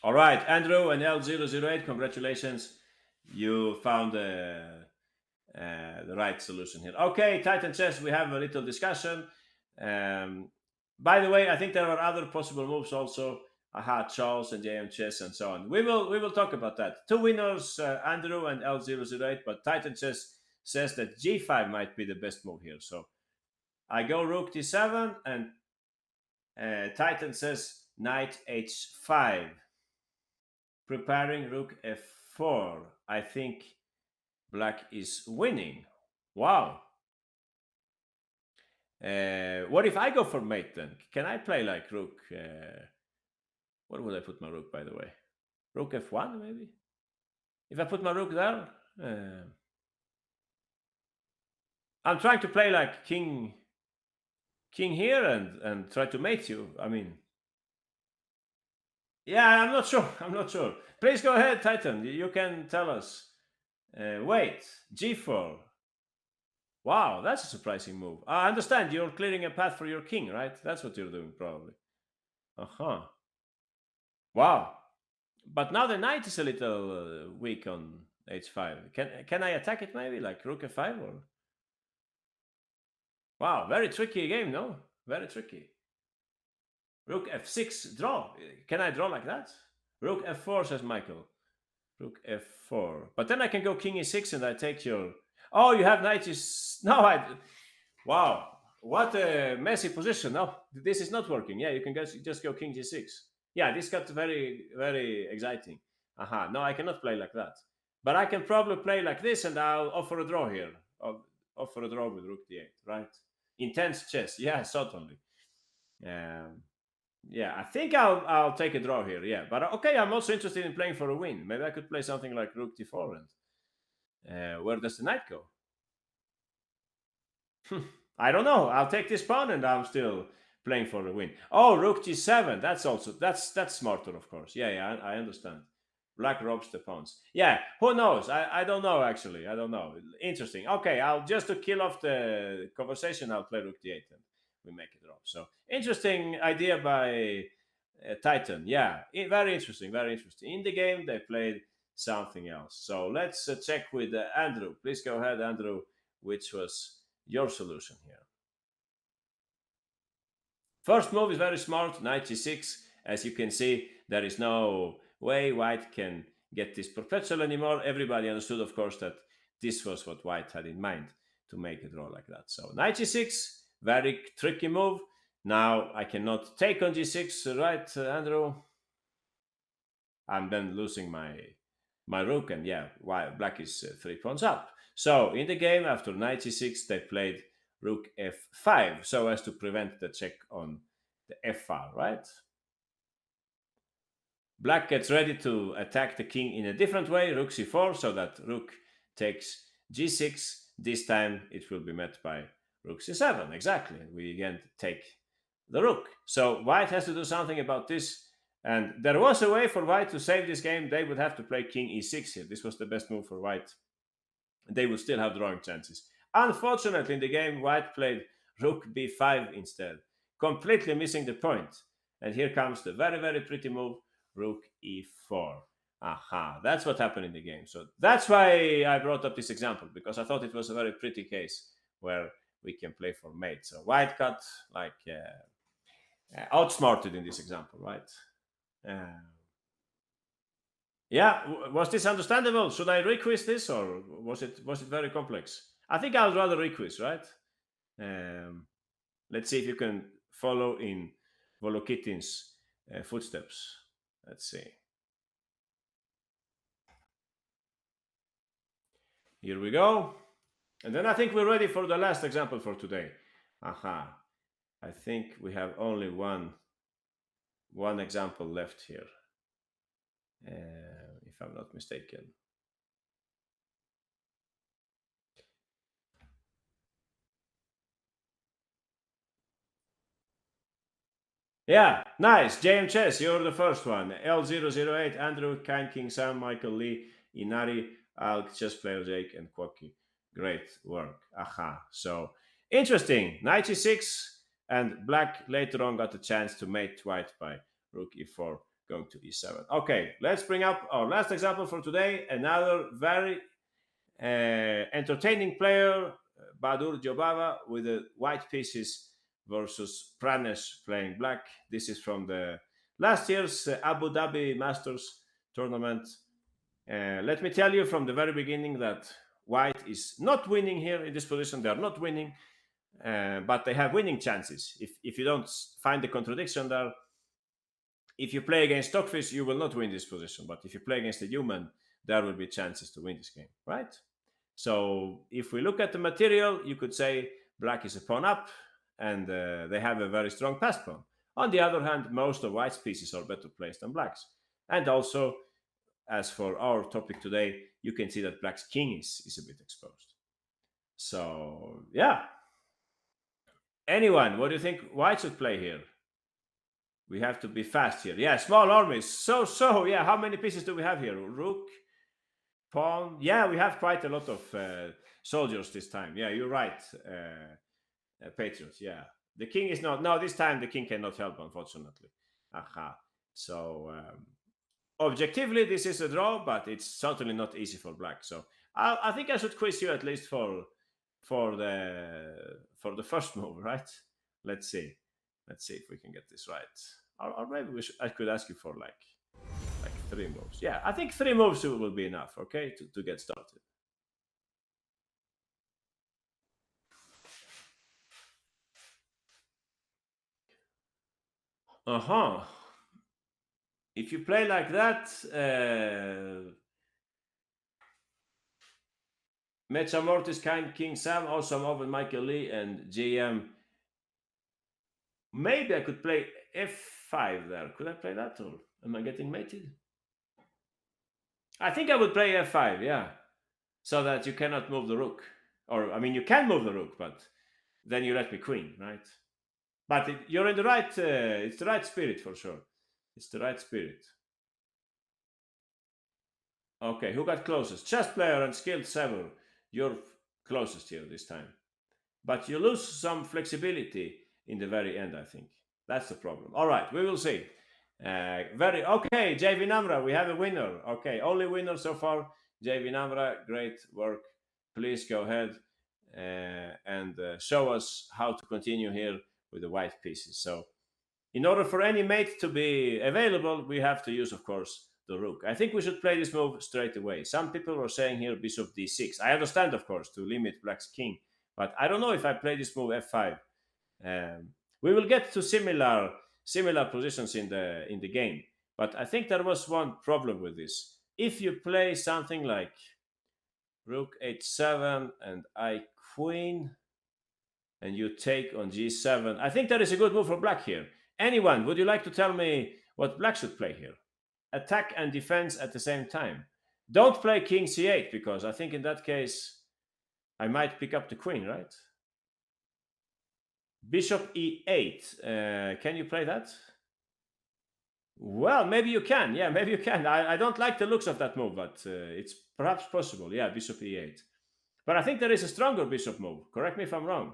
[SPEAKER 1] All right, Andrew and L008, congratulations. You found the right solution here. Okay, Titan Chess, we have a little discussion. By the way, I think there are other possible moves also. Aha, Charles and JM Chess and so on. We will talk about that. 2 winners, Andrew and L008, but Titan Chess says that G5 might be the best move here. So I go rook d7 and Titan says knight h5. Preparing rook f4. I think black is winning. Wow. What if I go for mate then? Can I play like rook? What would I put my rook, by the way? Rook f1 maybe? If I put my rook there? I'm trying to play like king here and try to mate you. I mean, yeah, I'm not sure. I'm not sure. Please go ahead, Titan. You can tell us. Wait, g4. Wow, that's a surprising move. I understand you're clearing a path for your king, right? That's what you're doing, probably. Uh-huh. Wow. But now the knight is a little weak on h5. Can I attack it maybe, like rook f5? Or Wow, very tricky game, no? Very tricky. Rook f6, draw. Can I draw like that? Rook f4, says Michael. Rook f4. But then I can go king e6 and I take your... Oh, you have knight is... No, I... Wow. What a messy position. No, this is not working. Yeah, you can just go king g6. Yeah, this got very, very exciting. Aha, no, I cannot play like that. But I can probably play like this and I'll offer a draw here. Offer a draw with rook d8, right? Intense chess. Yeah, certainly. Yeah, I think I'll take a draw here. Yeah, but okay, I'm also interested in playing for a win. Maybe I could play something like rook d4 and where does the knight go? I don't know. I'll take this pawn and I'm still playing for a win. Oh, rook g7. That's smarter, of course. Yeah, I understand. Black robs the pawns. Yeah, who knows? I don't know actually. I don't know. Interesting. Okay, I'll just to kill off the conversation. I'll play rook d8 and we make it drop. So interesting idea by Titan. Yeah, very interesting. Very interesting. In the game they played something else. So let's check with Andrew. Please go ahead, Andrew. Which was your solution here? First move is very smart, knight g6. As you can see, there is no way white can get this perpetual anymore. Everybody understood, of course, that this was what white had in mind to make a draw like that. So knight g6, very tricky move. Now I cannot take on g6, right, Andrew? I'm then losing my rook, and yeah, black is 3 pawns up. So in the game, after knight g6, they played rook f5, so as to prevent the check on the f file, right? Black gets ready to attack the king in a different way, rook c4, so that rook takes g6. This time it will be met by rook c7, exactly. We again take the rook. So white has to do something about this. And there was a way for white to save this game. They would have to play king e6 here. This was the best move for white. They would still have drawing chances. Unfortunately, in the game, white played rook b5 instead, completely missing the point. And here comes the very, very pretty move, rook e4. Aha, that's what happened in the game. So that's why I brought up this example, because I thought it was a very pretty case where we can play for mate. So white got like outsmarted in this example, right? Yeah, was this understandable? Should I requiz this, or was it very complex? I think I'll rather requiz, right? Let's see if you can follow in Volokitin's footsteps. Let's see. Here we go. And then I think we're ready for the last example for today. Aha. I think we have only one example left here. If I'm not mistaken. Yeah, nice. JM Chess, you're the first one. L008, Andrew, Kind King Sam, Michael Lee, Inari, Alk, Chess Player Jake, and Quacky. Great work. Aha. So interesting. Knight e6, and black later on got a chance to mate white by rook e4 going to e7. Okay, let's bring up our last example for today. Another very entertaining player, Badur Jobava, with the white pieces versus Pranesh playing black. This is from the last year's Abu Dhabi Masters tournament. Let me tell you from the very beginning that white is not winning here in this position. They are not winning, but they have winning chances. If you don't find the contradiction there, if you play against Stockfish, you will not win this position. But if you play against a human, there will be chances to win this game, right? So if we look at the material, you could say black is a pawn up, and they have a very strong pass pawn. On the other hand, most of white's pieces are better placed than black's. And also, as for our topic today, you can see that black's king is a bit exposed. So, yeah. Anyone, what do you think white should play here? We have to be fast here. Yeah, small armies. So, yeah, how many pieces do we have here? Rook, pawn. Yeah, we have quite a lot of soldiers this time. Yeah, you're right, Patriots. Yeah, the king is not. No, this time the king cannot help, unfortunately. Aha. So objectively, this is a draw, but it's certainly not easy for black. So I think I should quiz you at least for for the first move, right? Let's see if we can get this right, or maybe I could ask you for like 3 moves. Yeah, I think 3 moves will be enough, okay, to get started. Uh-huh. If you play like that, Mecha Mortis, King Sam, Awesome Oven, Michael Lee, and GM. Maybe I could play F5 there. Could I play that, or am I getting mated? I think I would play F5, yeah, so that you cannot move the rook. Or, I mean, you can move the rook, but then you let me queen, right? But you're in the right, it's the right spirit for sure. It's the right spirit. Okay, who got closest? Chess player and skilled Sever. You're closest here this time. But you lose some flexibility in the very end, I think. That's the problem. All right, we will see. Okay, JV Namra, we have a winner. Okay, only winner so far. JV Namra, great work. Please go ahead and show us how to continue here with the white pieces. So, in order for any mate to be available, we have to use, of course, the rook. I think we should play this move straight away. Some people were saying here bishop d6. I understand, of course, to limit black's king, but I don't know if I play this move f5. We will get to similar positions in the game, but I think there was one problem with this. If you play something like rook h7 and I queen, and you take on g7, I think that is a good move for black here. Anyone, would you like to tell me what black should play here? Attack and defense at the same time. Don't play king c8, because I think in that case I might pick up the queen, right? Bishop e8. Can you play that? Well, maybe you can. Yeah, maybe you can. I don't like the looks of that move, but it's perhaps possible. Yeah, bishop e8. But I think there is a stronger bishop move. Correct me if I'm wrong.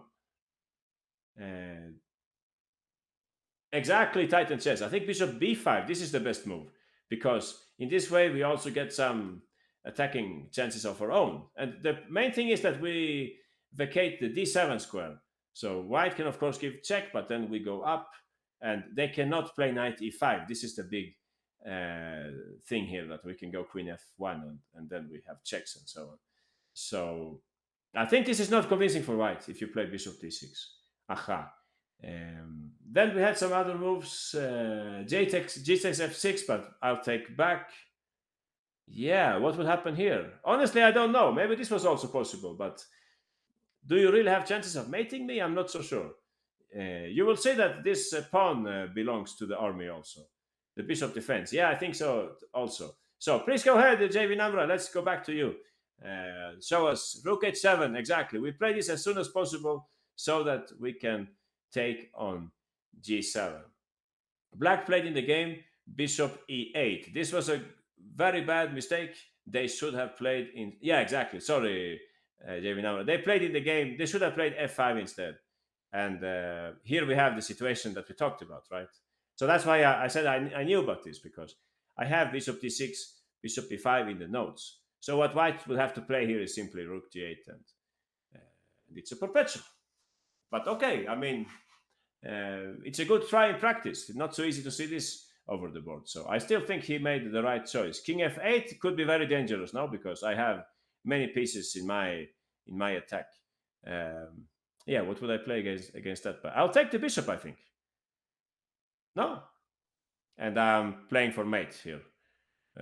[SPEAKER 1] Exactly, Titan says. I think bishop b5. This is the best move, because in this way we also get some attacking chances of our own. And the main thing is that we vacate the d7 square. So white can, of course, give check, but then we go up, and they cannot play knight e5. This is the big thing here, that we can go queen f1, and then we have checks and so on. So I think this is not convincing for white if you play bishop d6. Aha. Then we had some other moves. G takes f6, but I'll take back. Yeah, what would happen here? Honestly, I don't know. Maybe this was also possible, but do you really have chances of mating me? I'm not so sure. You will say that this pawn belongs to the army also. The bishop defense. Yeah, I think so also. So please go ahead, JV Namra. Let's go back to you. Show us rook h7. Exactly. We play this as soon as possible so that we can take on g7. Black played in the game bishop e8. This was a very bad mistake. They should have played in... Yeah, exactly. Sorry, JV Namra. They played in the game. They should have played f5 instead. And here we have the situation that we talked about, right? So that's why I said I knew about this, because I have bishop d6, bishop d5 in the notes. So what white will have to play here is simply rook g8, and it's a perpetual. But okay, I mean, it's a good try in practice. It's not so easy to see this over the board. So I still think he made the right choice. King f8 could be very dangerous now, because I have many pieces in my attack. Yeah, what would I play against that? But I'll take the bishop, I think. No? And I'm playing for mate here.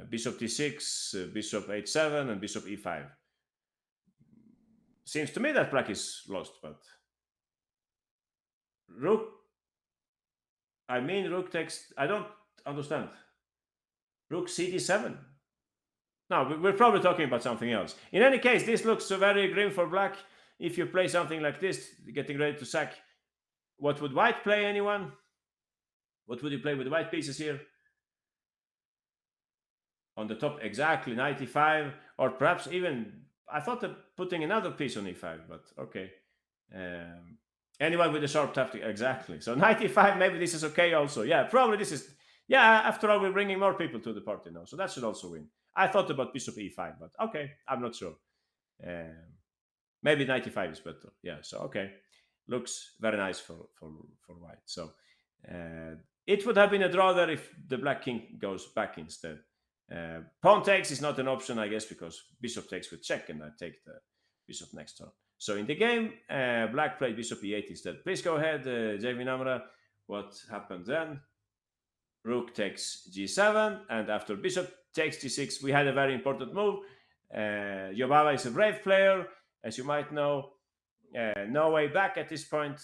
[SPEAKER 1] Bishop d6, bishop h7, and bishop e5. Seems to me that black is lost, but... Rook... I mean, rook takes... I don't understand. Rook cd7? No, we're probably talking about something else. In any case, this looks very grim for black. If you play something like this, getting ready to sack, what would white play, anyone? What would you play with white pieces here? On the top, exactly, knight e5, or perhaps even, I thought of putting another piece on e5, but okay. Anyone with a sharp tactic, exactly. So knight e5, maybe this is okay also. Yeah, probably this is, yeah, after all, we're bringing more people to the party now, so that should also win. I thought about bishop e5, but okay, I'm not sure. Maybe 95 is better. Yeah. So okay, looks very nice for white. So it would have been a draw there if the black king goes back instead. Pawn takes is not an option, I guess, because bishop takes with check, and I take the bishop next turn. So in the game, black played bishop e8 instead. Please go ahead, JV Namra. What happened then? Rook takes g7, and after bishop takes g6, we had a very important move. Yobava is a brave player, as you might know. No way back at this point.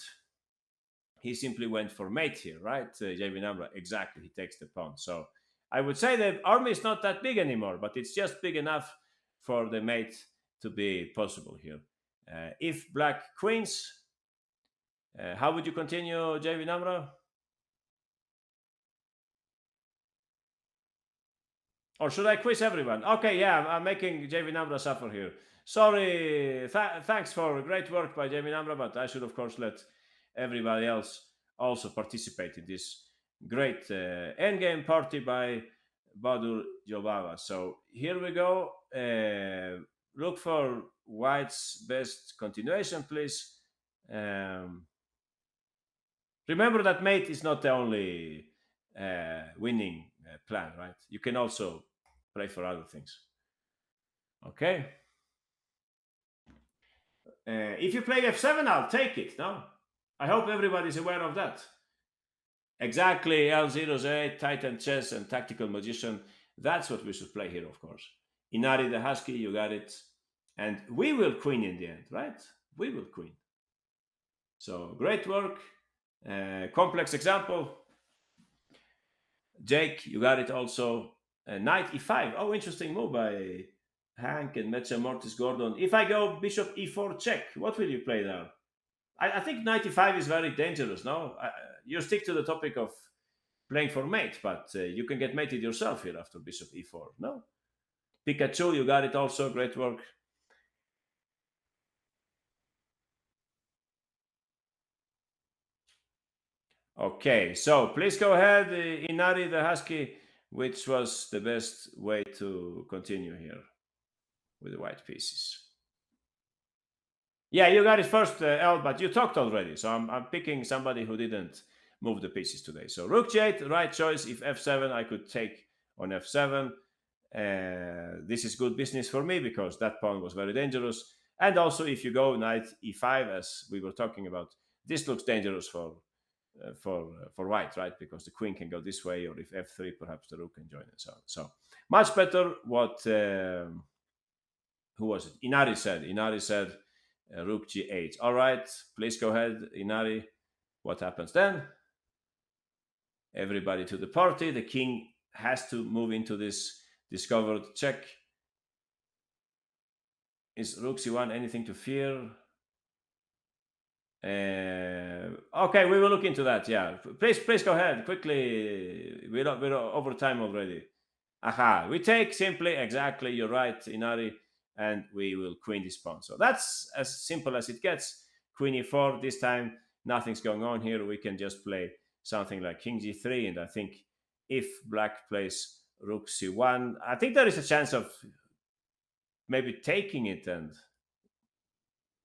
[SPEAKER 1] He simply went for mate here, right? JV Namra, exactly. He takes the pawn. So I would say the army is not that big anymore, but it's just big enough for the mate to be possible here. If black queens, how would you continue, JV Namra? Or should I quiz everyone? Okay, yeah, I'm making JV Namra suffer here. Sorry, thanks for great work by JV Namra, but I should, of course, let everybody else also participate in this great endgame party by Badur Jobava. So here we go. Look for white's best continuation, please. Remember that mate is not the only winning plan, right? You can also play for other things. Okay. If you play f7, I'll take it. No, I hope everybody's aware of that. Exactly, L0Z, Titan Chess, and Tactical Magician. That's what we should play here, of course. Inari the Husky, you got it. And we will queen in the end, right? We will queen. So great work. Complex example. Jake, you got it also. Knight e5. Oh, interesting move by Hank and Mecha Mortis Gordon. If I go bishop e4 check, what will you play there? I think knight e5 is very dangerous, no? You stick to the topic of playing for mate, but you can get mated yourself here after bishop e4, no? Pikachu, you got it also. Great work. Okay, so please go ahead, Inari the Husky, which was the best way to continue here with the white pieces. Yeah, you got it first, El, but you talked already, so I'm picking somebody who didn't move the pieces today. So rook g8, right choice. If f7, I could take on f7. This is good business for me because that pawn was very dangerous. And also, if you go knight e5, as we were talking about, this looks dangerous for white, right? Because the queen can go this way, or if f3, perhaps the rook can join it. So much better. What who was it? Inari said. Rook g8. All right, please go ahead, Inari. What happens then? Everybody to the party. The king has to move into this discovered check. Is rook c1 anything to fear? Okay, we will look into that. Yeah, please go ahead quickly. We're over time already. Aha, we take simply, exactly. You're right, Inari. And we will queen this pawn. So that's as simple as it gets. Queen e4. This time, nothing's going on here. We can just play something like king g3. And I think if black plays rook c1, I think there is a chance of maybe taking it. And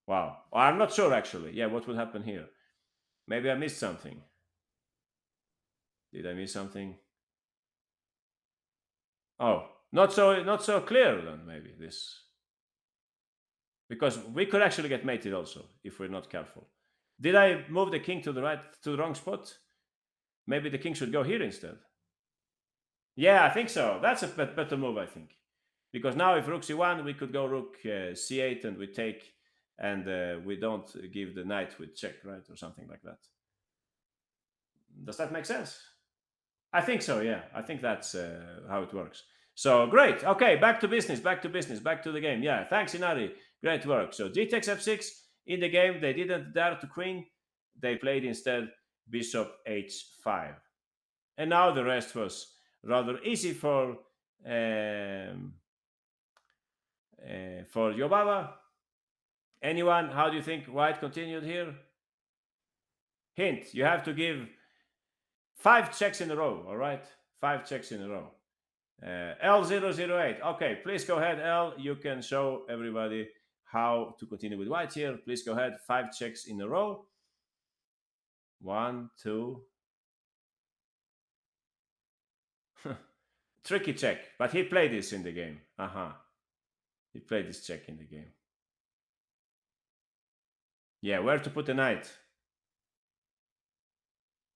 [SPEAKER 1] wow, I'm not sure actually. Yeah, what would happen here? Maybe I missed something. Did I miss something? Oh, not so clear then. Maybe this. Because we could actually get mated also if we're not careful. Did I move the king to the wrong spot? Maybe the king should go here instead. Yeah, I think so. That's a better move, I think. Because now if rook c1, we could go rook c8 and we take, and we don't give the knight with check, right? Or something like that. Does that make sense? I think so, yeah. I think that's how it works. So great. Okay, back to business, back to the game. Yeah, thanks, Inari. Great work. So g takes f6. In the game, they didn't dare to queen. They played instead bishop h5. And now the rest was rather easy for Yobava. Anyone, how do you think white continued here? Hint, you have to give 5 checks in a row, all right? 5 checks in a row. L008. Okay, please go ahead, L. You can show everybody how to continue with white here. Please go ahead. 5 checks in a row. 1, 2. Tricky check, but he played this in the game. He played this check in the game. Yeah, where to put the knight?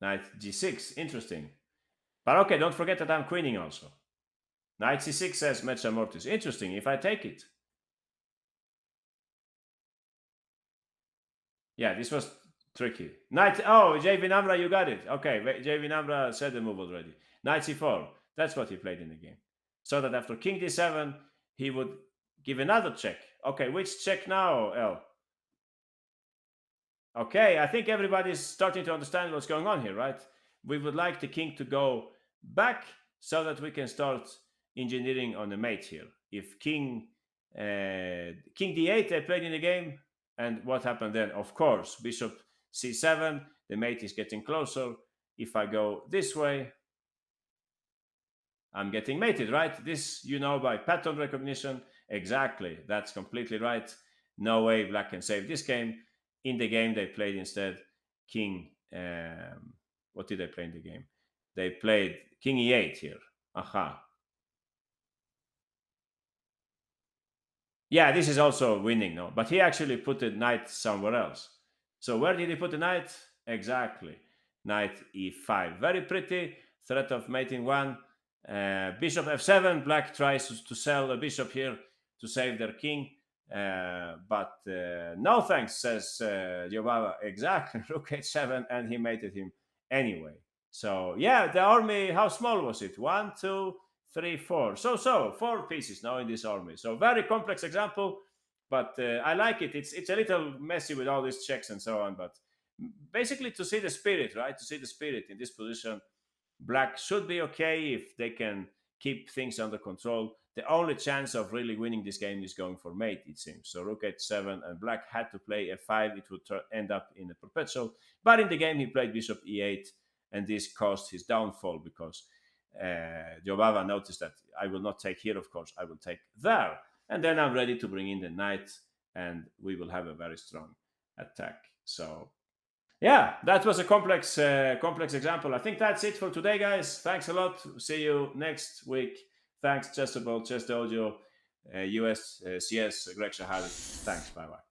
[SPEAKER 1] Knight g6, interesting. But okay, don't forget that I'm queening also. Knight c6 says Mezza Mortis. Interesting, if I take it. Yeah, this was tricky. Knight, oh, JV Namra, you got it. Okay, JV Namra said the move already. Knight c4, that's what he played in the game. So that after king d7, he would give another check. Okay, which check now, L? Okay, I think everybody's starting to understand what's going on here, right? We would like the king to go back so that we can start engineering on the mate here. If king d8 they played in the game, and what happened then? Of course, bishop c7, the mate is getting closer. If I go this way, I'm getting mated, right? This, you know, by pattern recognition. Exactly, that's completely right. No way black can save this game. In the game, they played instead king. What did they play in the game? They played king e8 here. Yeah, this is also winning, no? But he actually put the knight somewhere else. So where did he put the knight? Exactly. Knight e5. Very pretty. Threat of mating 1. Bishop f7. Black tries to sell a bishop here to save their king. But no thanks, says Johan. Exactly. Rook h7, and he mated him anyway. So yeah, the army, how small was it? 1, 2, 3, 4. So 4 pieces now in this army. So very complex example, but I like it. It's a little messy with all these checks and so on, but basically to see the spirit, right? To see the spirit in this position, black should be okay if they can keep things under control. The only chance of really winning this game is going for mate, it seems. So rook h7, and black had to play f5. It would end up in a perpetual. But in the game, he played bishop e8, and this caused his downfall because Jobava noticed that I will not take here, of course. I will take there. And then I'm ready to bring in the knight, and we will have a very strong attack. So yeah, that was a complex example. I think that's it for today, guys. Thanks a lot. See you next week. Thanks, Chessable, Chess Dojo, US, CS, Greg Shahadi. Thanks. Bye-bye.